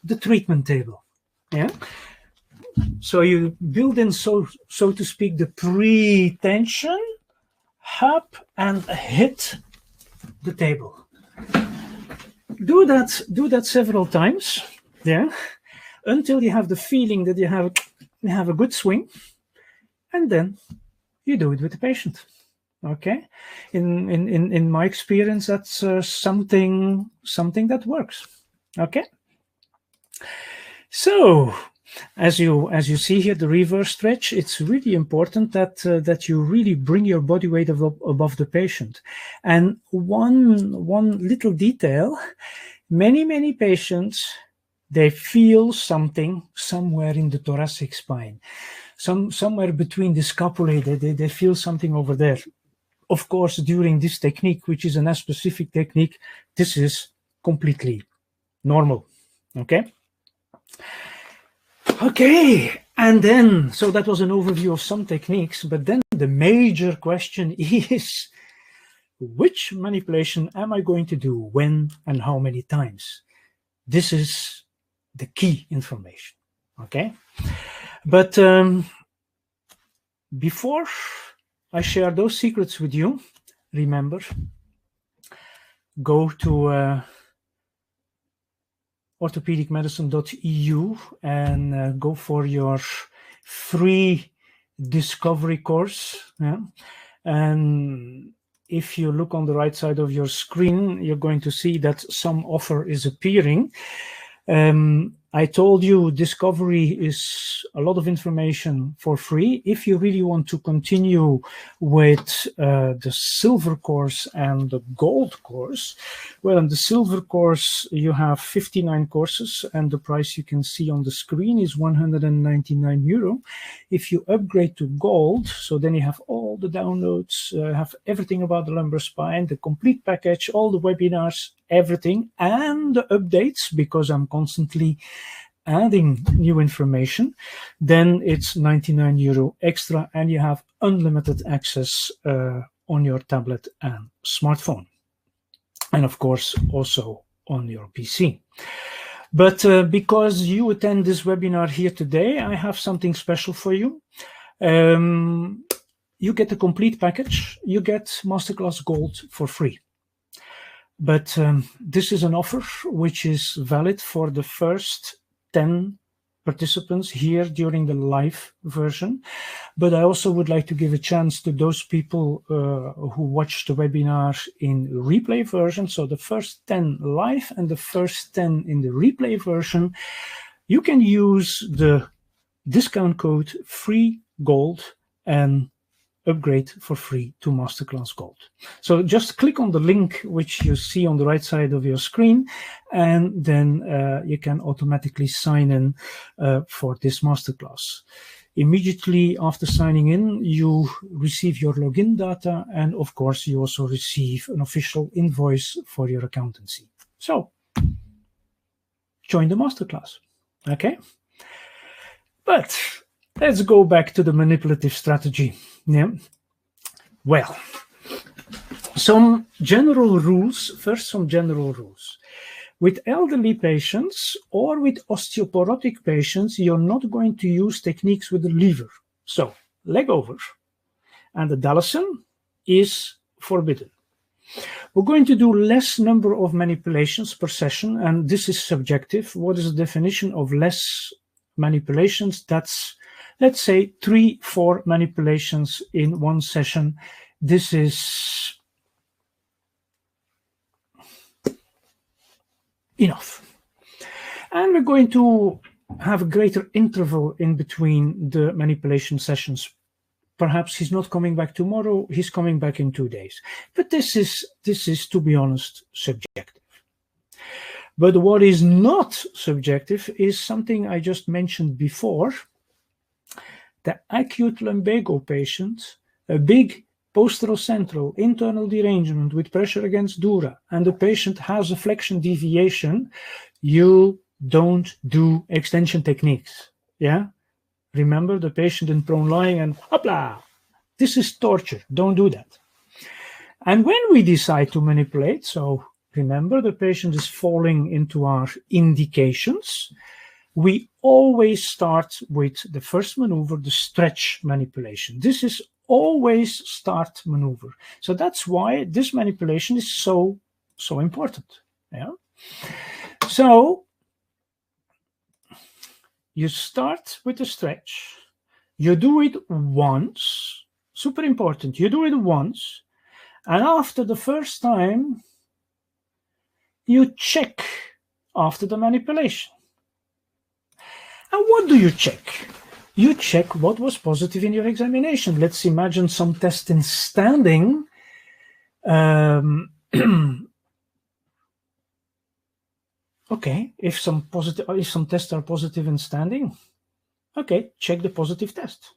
the treatment table. Yeah. So you build in, so to speak, the pre-tension, up and hit the table. Do that several times, yeah, until you have the feeling that you have a good swing, and then you do it with the patient. Okay, in my experience, that's something that works. Okay, so as you see here, the reverse stretch, it's really important that you really bring your body weight above the patient. And one little detail, many patients, they feel something somewhere in the thoracic spine, somewhere between the scapulae. They feel something over there. Of course, during this technique, which is an A-specific technique, this is completely normal. Okay, and then, so that was an overview of some techniques, but then the major question is, which manipulation am I going to do, when, and how many times? This is the key information, okay? But before I share those secrets with you, remember, go to orthopaedicmedicine.eu and go for your free discovery course. Yeah? And if you look on the right side of your screen, you're going to see that some offer is appearing. I told you discovery is a lot of information for free. If you really want to continue with the silver course and the gold course, well, in the silver course, you have 59 courses, and the price you can see on the screen is €199. If you upgrade to gold, so then you have all the downloads, have everything about the lumbar spine, the complete package, all the webinars, everything, and the updates, because I'm constantly adding new information, then it's €99 extra, and you have unlimited access on your tablet and smartphone, and of course also on your PC. But because you attend this webinar here today, I have something special for you. You get the complete package. You get Masterclass Gold for free. But this is an offer which is valid for the first 10 participants here during the live version. But I also would like to give a chance to those people who watch the webinar in replay version. So the first 10 live and the first 10 in the replay version, you can use the discount code FREEGOLD and upgrade for free to Masterclass Gold. So just click on the link which you see on the right side of your screen, and then you can automatically sign in for this Masterclass. Immediately after signing in, you receive your login data, and of course you also receive an official invoice for your accountancy. So join the Masterclass, okay? But let's go back to the manipulative strategy. Yeah. Well, some general rules. First, some general rules. With elderly patients or with osteoporotic patients, you're not going to use techniques with the lever. So, leg over and the Dallison is forbidden. We're going to do less number of manipulations per session, and this is subjective. What is the definition of less manipulations? That's, let's say, 3-4 manipulations in one session. This is enough. And we're going to have a greater interval in between the manipulation sessions. Perhaps he's not coming back tomorrow, he's coming back in 2 days. But this is, to be honest, subjective. But what is not subjective is something I just mentioned before. The acute lumbago patient, a big posterocentral internal derangement with pressure against dura, and the patient has a flexion deviation, you don't do extension techniques. Yeah? Remember the patient in prone lying and hopla. This is torture. Don't do that. And when we decide to manipulate, so remember the patient is falling into our indications, we always start with the first maneuver, the stretch manipulation. This is always start maneuver. So that's why this manipulation is so important. Yeah. So you start with the stretch. You do it once. Super important. You do it once. And after the first time, you check after the manipulation. And what do you check? You check what was positive in your examination. Let's imagine some test in standing. Okay, if some tests are positive in standing, okay, check the positive test.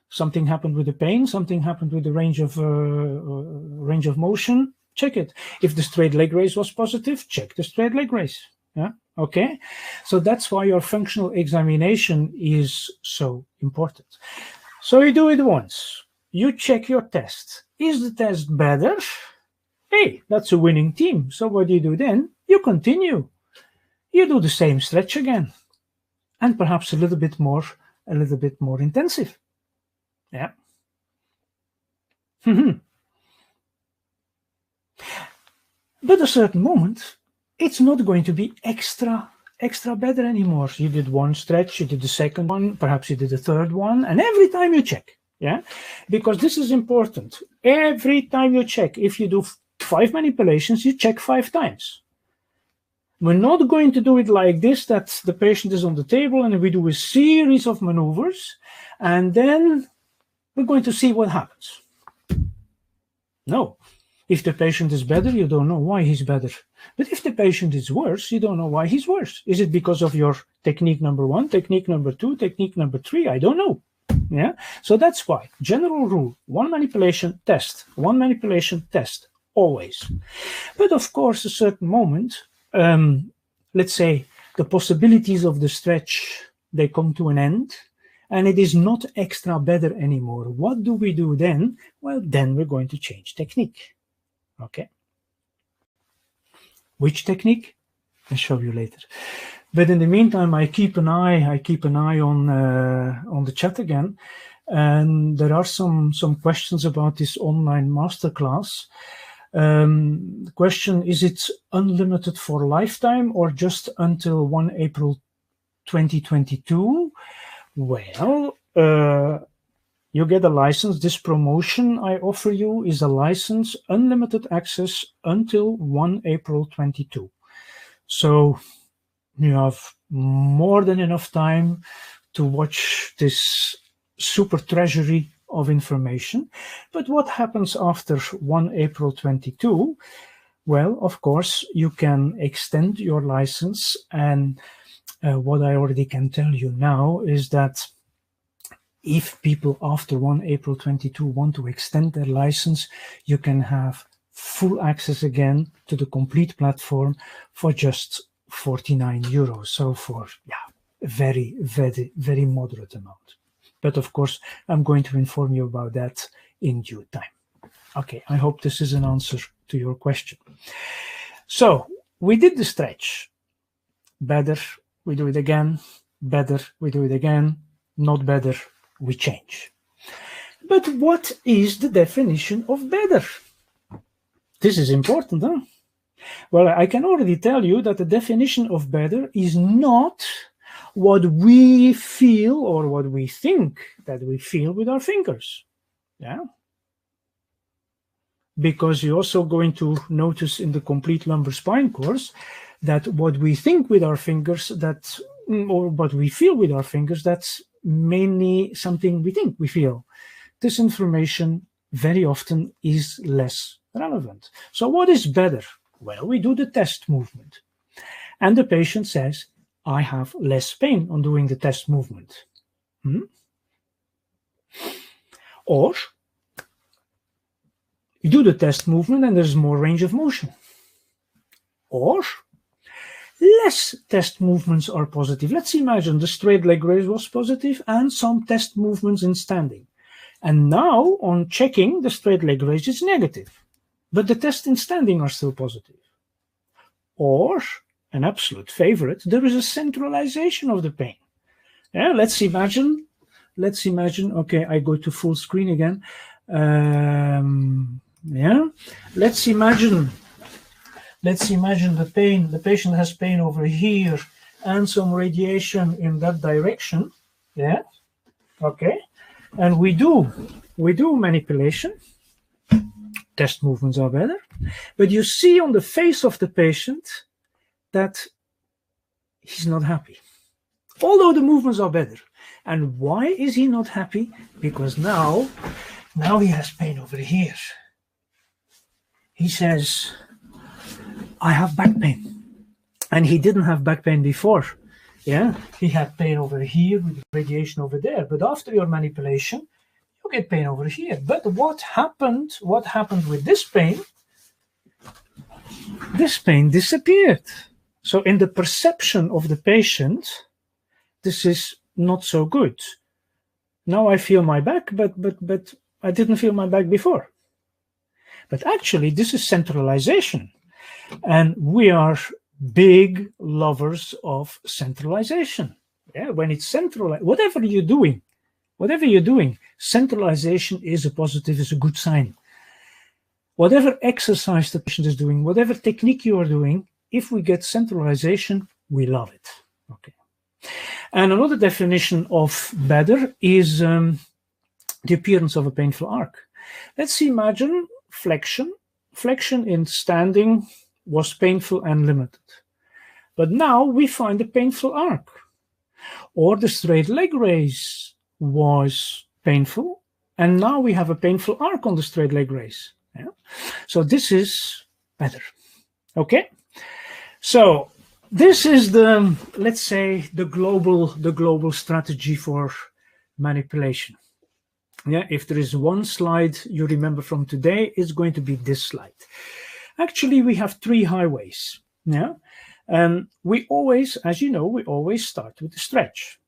Something happened with the pain, something happened with the range of motion, check it. If the straight leg raise was positive, check the straight leg raise. Yeah, okay. So that's why your functional examination is so important. So you do it once. You check your test. Is the test better? Hey, that's a winning team. So what do you do then? You continue. You do the same stretch again, and perhaps a little bit more intensive. Yeah. But at a certain moment, it's not going to be extra better anymore. You did one stretch, you did the second one, perhaps you did the third one, and every time you check, yeah, because this is important. Every time you check, if you do 5 manipulations, you check 5 times. We're not going to do it like this, that the patient is on the table and we do a series of maneuvers, and then we're going to see what happens. No. If the patient is better, you don't know why he's better. But if the patient is worse, you don't know why he's worse. Is it because of your technique number 1, technique number 2, technique number 3? I don't know. Yeah. So that's why, general rule, 1 manipulation, test. 1 manipulation, test. Always. But of course, a certain moment, let's say the possibilities of the stretch, they come to an end, and it is not extra better anymore. What do we do then? Well, then we're going to change technique. Okay. Which technique? I'll show you later. But in the meantime, I keep an eye on the chat again, and there are some questions about this online masterclass. The question, is it unlimited for lifetime or just until 1 April 2022? Well, you get a license. This promotion I offer you is a license, unlimited access until 1 April 22. So you have more than enough time to watch this super treasury of information. But what happens after 1 April 22? Well, of course, you can extend your license. And what I already can tell you now is that if people after 1 April 22 want to extend their license, you can have full access again to the complete platform for just 49 euros. So for a very, very, very moderate amount. But of course, I'm going to inform you about that in due time. Okay, I hope this is an answer to your question. So we did the stretch. Better, we do it again. Better, we do it again. Not better, we change. But what is the definition of better? This is important, huh? Well, I can already tell you that the definition of better is not what we feel or what we think that we feel with our fingers. Yeah. Because you're also going to notice in the complete lumbar spine course that what we think with our fingers, that, or what we feel with our fingers, that's mainly something we think we feel. This information very often is less relevant. So what is better? Well, we do the test movement. And the patient says, I have less pain on doing the test movement. Or you do the test movement and there's more range of motion. Or less test movements are positive. Let's imagine the straight leg raise was positive and some test movements in standing. And now on checking, the straight leg raise is negative, but the tests in standing are still positive. Or, an absolute favorite, there is a centralization of the pain. Yeah, let's imagine, okay, I go to full screen again. Yeah, let's imagine the pain. The patient has pain over here and some radiation in that direction. Yeah, okay, and we do manipulation. Test movements are better, but you see on the face of the patient that he's not happy, although the movements are better. And why is he not happy? Because now he has pain over here. He says, I have back pain. And he didn't have back pain before. Yeah, he had pain over here with radiation over there. But after your manipulation, you get pain over here. But what happened with this pain? This pain disappeared. So in the perception of the patient, this is not so good. Now I feel my back, but I didn't feel my back before. But actually, this is centralization. And we are big lovers of centralization. Yeah, when it's centralized, whatever you're doing, centralization is a positive, is a good sign. Whatever exercise the patient is doing, whatever technique you are doing, if we get centralization, we love it. Okay. And another definition of better is the appearance of a painful arc. Let's imagine flexion. Flexion in standing was painful and limited. But now we find a painful arc. Or the straight leg raise was painful, and now we have a painful arc on the straight leg raise. Yeah? So this is better. Okay? So this is the, let's say, the global strategy for manipulation. Yeah, if there is one slide you remember from today, it's going to be this slide. Actually, we have three highways. Yeah, we always, as you know, we always start with the stretch,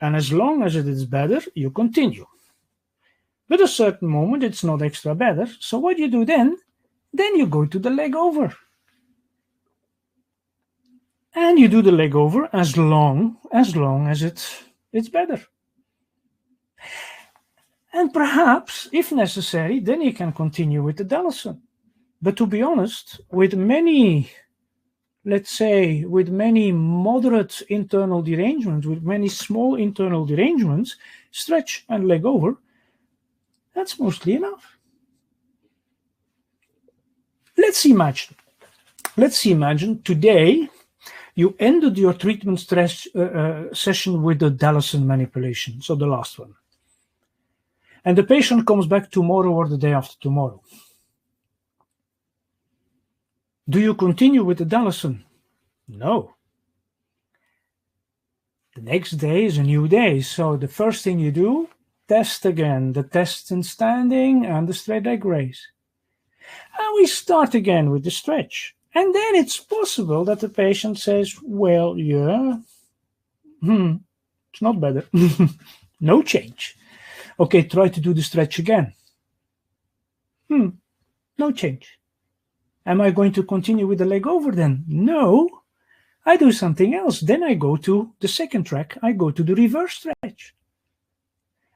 and as long as it is better, you continue. But at a certain moment, it's not extra better. So what you do then you go to the leg over. And you do the leg over as long as it's better. And perhaps, if necessary, then you can continue with the Dallison. But to be honest, with many, let's say, with many moderate internal derangements, with many small internal derangements, stretch and leg over, that's mostly enough. Let's imagine today you ended your treatment stress session with the Dallison manipulation, so the last one. And the patient comes back tomorrow or the day after tomorrow. Do you continue with the Dallison? No. The next day is a new day. So the first thing you do, test again, the test in standing and the straight leg raise. And we start again with the stretch. And then it's possible that the patient says, well, yeah, it's not better. No change. Okay, try to do the stretch again. No change. Am I going to continue with the leg over then? No, I do something else. Then I go to the second track. I go to the reverse stretch.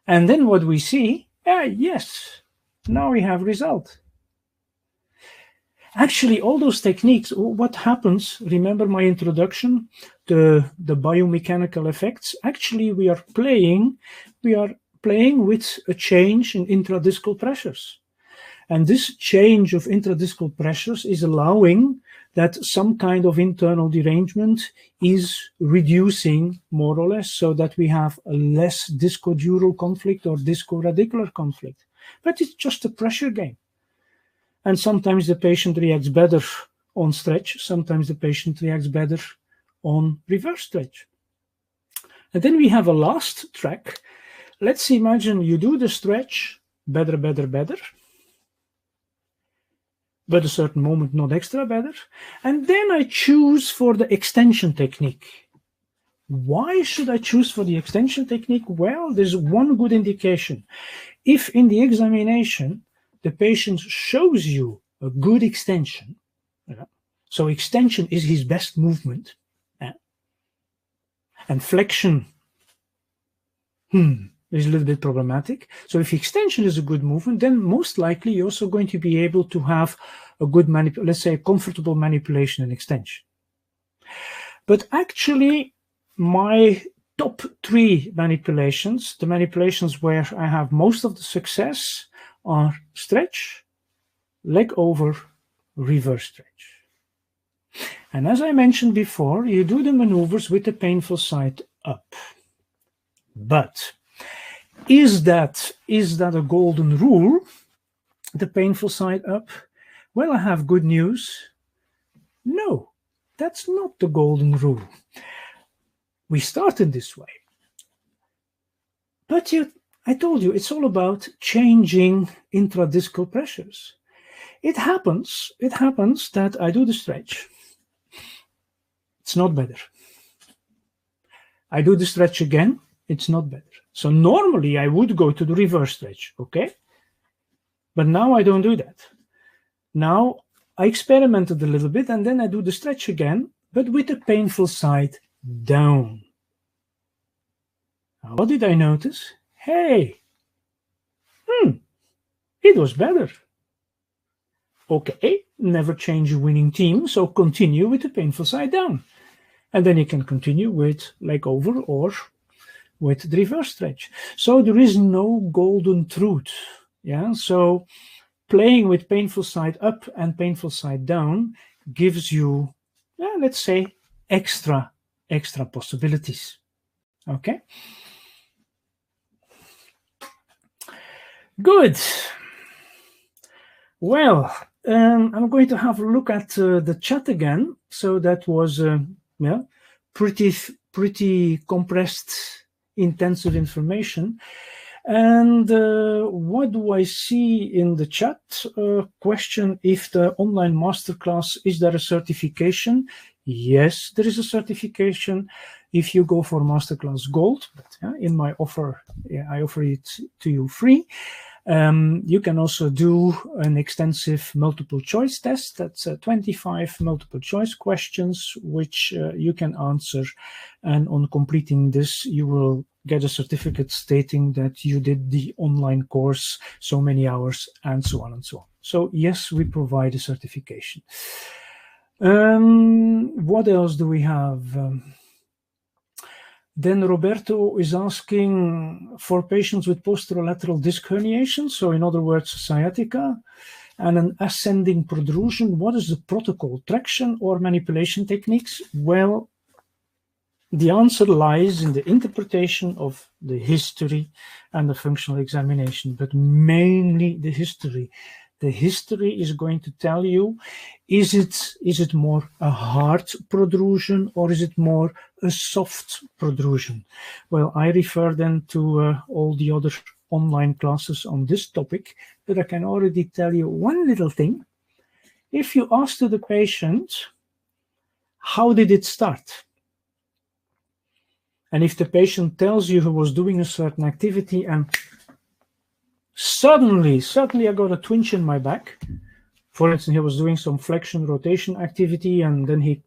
And then what we see, yes, now we have result. Actually, all those techniques, what happens, remember my introduction, the biomechanical effects, actually we are playing with a change in intradiscal pressures. And this change of intradiscal pressures is allowing that some kind of internal derangement is reducing more or less, so that we have a less discodural conflict or discoradicular conflict. But it's just a pressure game. And sometimes the patient reacts better on stretch, sometimes the patient reacts better on reverse stretch. And then we have a last track. Let's imagine you do the stretch, better, better, better, but a certain moment not extra better. And then I choose for the extension technique. Why should I choose for the extension technique? Well, there's one good indication. If in the examination, the patient shows you a good extension, so extension is his best movement, and flexion is a little bit problematic. So if extension is a good movement, then most likely you're also going to be able to have a good, let's say, a comfortable manipulation and extension. But actually, my top 3 manipulations, the manipulations where I have most of the success, are stretch, leg over, reverse stretch. And as I mentioned before, you do the maneuvers with the painful side up. But is that a golden rule, the painful side up? Well, I have good news. No, that's not the golden rule. We started this way. But I told you, it's all about changing intradiscal pressures. It happens that I do the stretch. It's not better. I do the stretch again. It's not better. So normally I would go to the reverse stretch, okay? But now I don't do that. Now I experimented a little bit and then I do the stretch again, but with the painful side down. Now, what did I notice? Hey, it was better. Okay, never change a winning team, so continue with the painful side down. And then you can continue with leg over or with the reverse stretch. So there is no golden truth. Yeah, so playing with painful side up and painful side down gives you, let's say, extra possibilities. Okay. Good. Well, I'm going to have a look at the chat again. So that was pretty compressed, intensive information. And what do I see in the chat? Question: if the online masterclass, is there a certification? Yes, there is a certification if you go for Masterclass Gold. But in my offer, I offer it to you free. You can also do an extensive multiple choice test. That's 25 multiple choice questions, which you can answer. And on completing this, you will get a certificate stating that you did the online course so many hours, and so on and so on. So yes, we provide a certification. What else do we have? Then Roberto is asking for patients with posterolateral disc herniation, so in other words, sciatica, and an ascending protrusion. What is the protocol, traction or manipulation techniques? Well, the answer lies in the interpretation of the history and the functional examination, but mainly the history. The history is going to tell you, is it more a hard protrusion or is it more a soft protrusion? Well, I refer then to all the other online classes on this topic, but I can already tell you one little thing. If you ask to the patient, how did it start? And if the patient tells you he was doing a certain activity and suddenly I got a twinge in my back. For instance, he was doing some flexion rotation activity and then he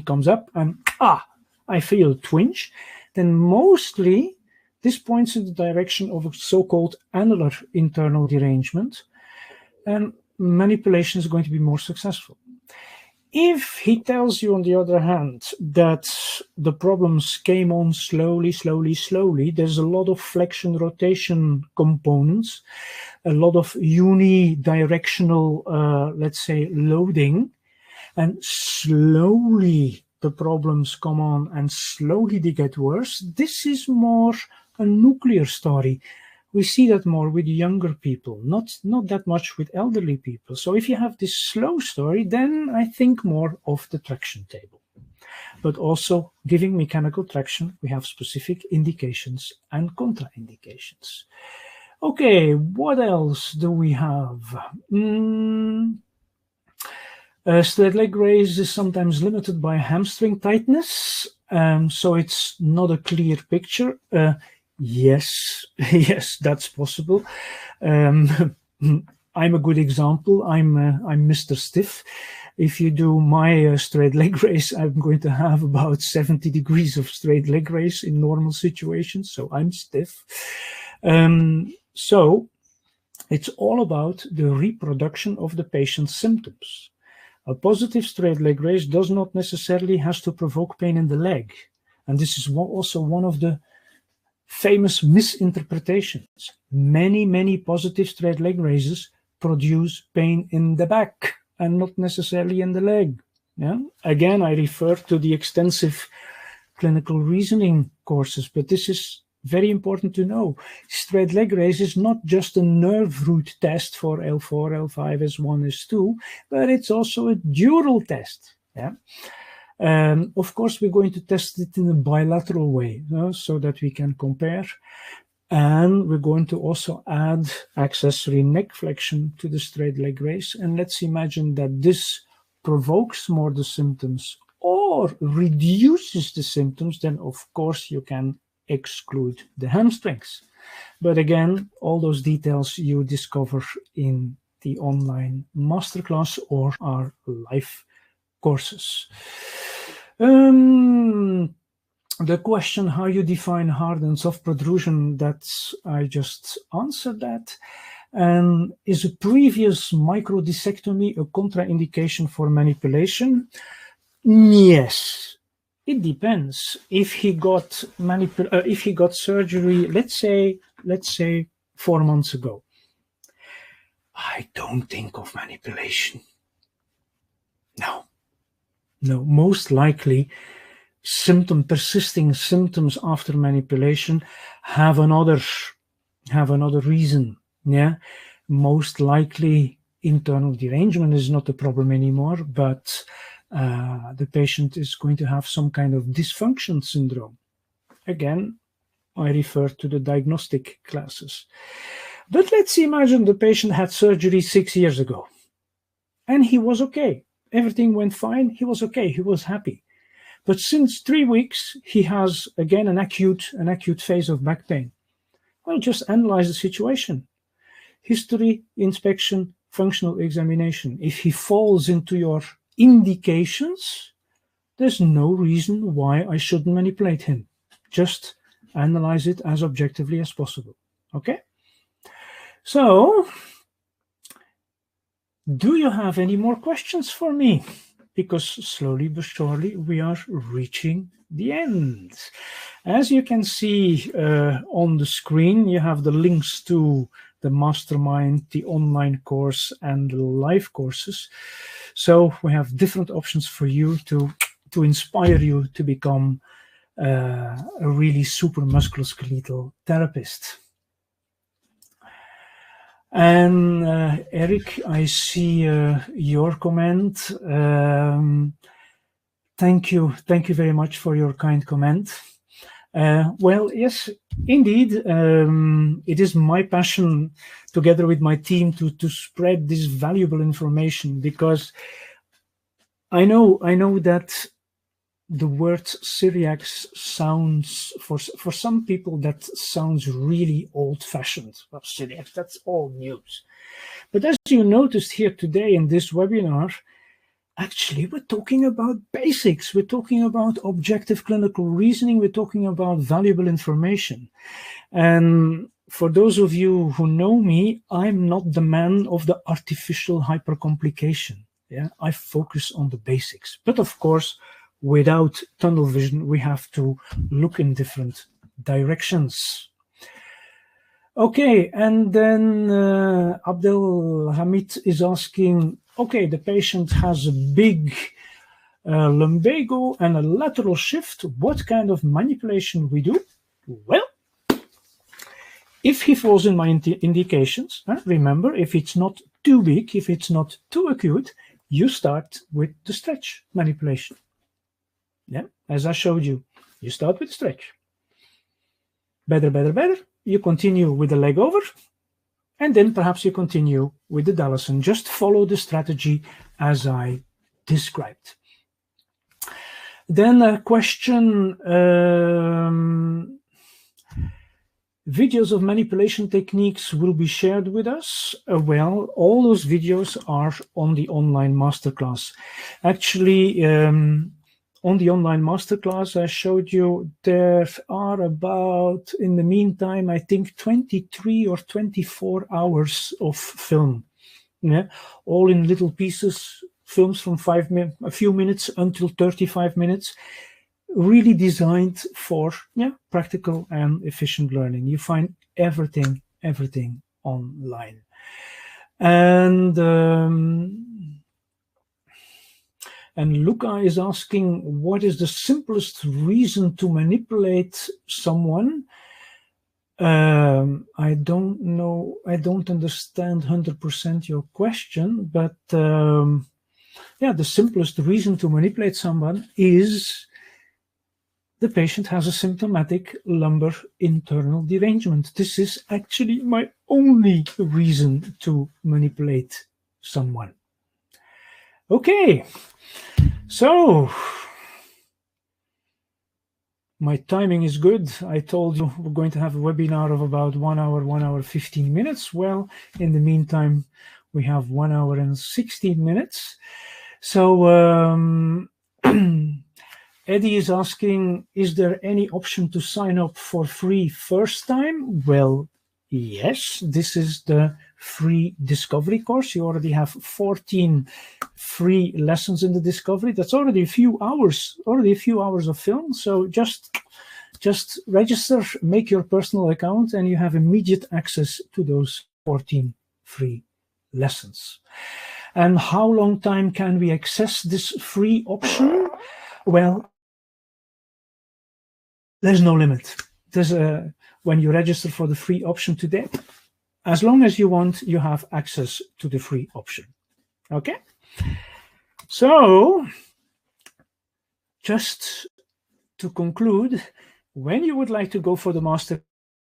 comes up and I feel a twinge. Then mostly this points in the direction of a so-called annular internal derangement, and manipulation is going to be more successful. If he tells you, on the other hand, that the problems came on slowly, there's a lot of flexion rotation components, a lot of unidirectional, let's say, loading, and slowly the problems come on and slowly they get worse. This is more a nuclear story. We see that more with younger people, not that much with elderly people. So if you have this slow story, then I think more of the traction table. But also giving mechanical traction, we have specific indications and contraindications. Okay, what else do we have? Straight leg raise is sometimes limited by hamstring tightness, so it's not a clear picture. Yes, yes, that's possible. I'm a good example. I'm Mr. Stiff. If you do my straight leg raise, I'm going to have about 70 degrees of straight leg raise in normal situations, so I'm stiff. So it's all about the reproduction of the patient's symptoms. A positive straight leg raise does not necessarily have to provoke pain in the leg. And this is also one of the famous misinterpretations. Many positive straight leg raises produce pain in the back and not necessarily in the leg. Yeah? Again, I refer to the extensive clinical reasoning courses, but this is very important to know. Straight leg raise is not just a nerve root test for L4, L5, S1, S2, but it's also a dural test. Yeah. Of course, we're going to test it in a bilateral way, so that we can compare. And we're going to also add accessory neck flexion to the straight leg raise. And let's imagine that this provokes more the symptoms or reduces the symptoms, then of course you can exclude the hamstrings. But again, all those details you discover in the online masterclass or our live courses. The question how you define hard and soft protrusion, that's I just answered that. Is a previous microdiscectomy a contraindication for manipulation? Yes. It depends. If he got surgery, let's say 4 months ago, I don't think of manipulation. No. Most likely, persisting symptoms after manipulation have another reason. Yeah, most likely internal derangement is not a problem anymore, but the patient is going to have some kind of dysfunction syndrome. Again, I refer to the diagnostic classes. But let's imagine the patient had surgery 6 years ago and he was okay. Everything went fine. He was okay. He was happy. But since 3 weeks, he has again an acute phase of back pain. Well, just analyze the situation. History, inspection, functional examination. If he falls into your indications, there's no reason why I shouldn't manipulate him. Just analyze it as objectively as possible. Okay? So, do you have any more questions for me? Because slowly but surely we are reaching the end. As you can see on the screen, you have the links to the Mastermind, the online course, and the live courses. So we have different options for you to inspire you to become a really super musculoskeletal therapist. And Eric, I see your comment. Thank you very much for your kind comment. Well, yes, indeed, it is my passion, together with my team, to spread this valuable information, because I know that the word Cyriax sounds, for some people, that sounds really old-fashioned. Well, Cyriax, that's old news. But as you noticed here today in this webinar, actually, we're talking about basics. We're talking about objective clinical reasoning. We're talking about valuable information. And for those of you who know me, I'm not the man of the artificial hypercomplication. Yeah, I focus on the basics. But of course, without tunnel vision, we have to look in different directions. Okay, and then Abdel Hamid is asking, okay, the patient has a big lumbago and a lateral shift. What kind of manipulation we do? Well, if he falls in my indications, remember, if it's not too big, if it's not too acute, you start with the stretch manipulation. Yeah, as I showed you, you start with stretch. Better, better, better. You continue with the leg over, and then perhaps you continue with the Dallison. Just follow the strategy as I described. Then a question, videos of manipulation techniques will be shared with us. Well, all those videos are on the online masterclass. Actually, on the online masterclass I showed you, there are about, in the meantime, I think 23 or 24 hours of film. Yeah, all in little pieces, films from a few minutes until 35 minutes. Really designed for practical and efficient learning. You find everything online. And Luca is asking, what is the simplest reason to manipulate someone? I don't know, I don't understand 100% your question, but the simplest reason to manipulate someone is the patient has a symptomatic lumbar internal derangement. This is actually my only reason to manipulate someone. Okay, so my timing is good. I told you we're going to have a webinar of about 1 hour 15 minutes. Well, in the meantime, we have 1 hour and 16 minutes. So Eddie is asking, is there any option to sign up for free first time? Well, yes, this is the free discovery course. You already have 14 free lessons in the discovery. That's already a few hours of film. So just register, make your personal account, and you have immediate access to those 14 free lessons. And how long time can we access this free option? Well, there's no limit. There's when you register for the free option today, as long as you want, you have access to the free option. Okay? So, just to conclude, when you would like to go for the master,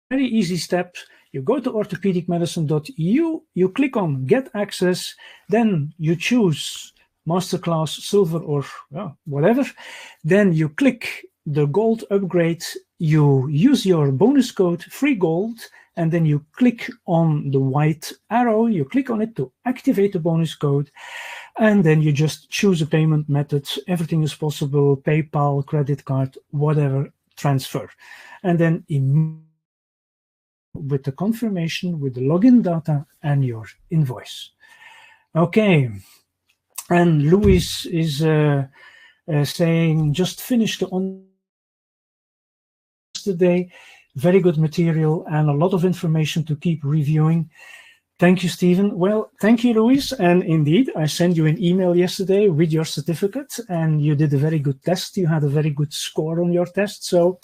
very easy steps. You go to orthopaedicmedicine.eu, you click on Get Access, then you choose Masterclass Silver or whatever. Then you click the gold upgrade, you use your bonus code free gold, and then you click on the white arrow, you click on it to activate the bonus code, and then you just choose a payment method. Everything is possible: PayPal, credit card, whatever, transfer. And then with the confirmation, with the login data and your invoice. Okay, and Louis is saying, just finished the today, very good material and a lot of information to keep reviewing. Thank you, Stephen. Well, thank you, Louis. And indeed, I sent you an email yesterday with your certificate, and you did a very good test. You had a very good score on your test. So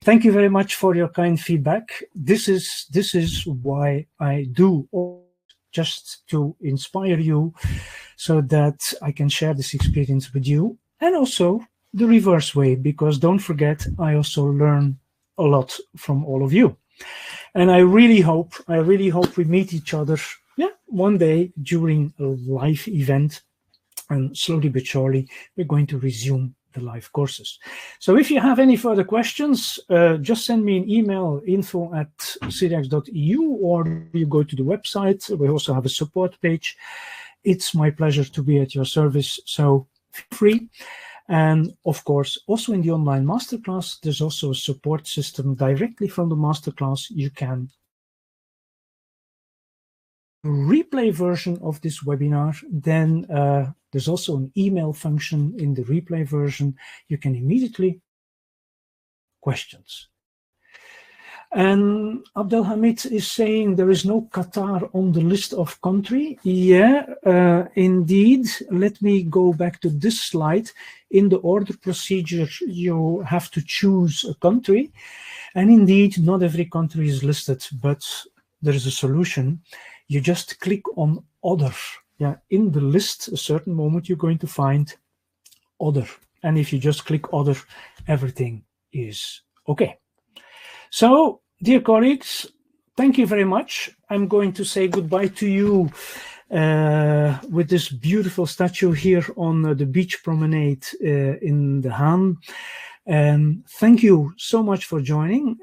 thank you very much for your kind feedback. This is why I do, just to inspire you so that I can share this experience with you, and also the reverse way, because don't forget, I also learn a lot from all of you. And I really hope we meet each other one day during a live event, and slowly but surely we're going to resume the live courses. So if you have any further questions, just send me an email, info@cyriax.eu, or you go to the website. We also have a support page. It's my pleasure to be at your service, so feel free. And of course, also in the online masterclass, there's also a support system directly from the masterclass. You can replay version of this webinar. Then there's also an email function in the replay version. You can immediately questions. And Abdelhamid is saying there is no Qatar on the list of country. Yeah, indeed. Let me go back to this slide. In the order procedure, you have to choose a country. And indeed, not every country is listed, but there is a solution. You just click on Other. Yeah, in the list, a certain moment, you're going to find Other. And if you just click Other, everything is okay. So, dear colleagues, thank you very much. I'm going to say goodbye to you with this beautiful statue here on the beach promenade in the Haan. Thank you so much for joining.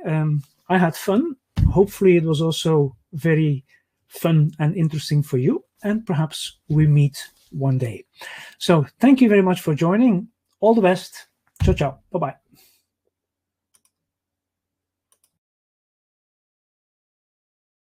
I had fun. Hopefully it was also very fun and interesting for you, and perhaps we meet one day. So thank you very much for joining. All the best. Ciao, ciao. Bye-bye.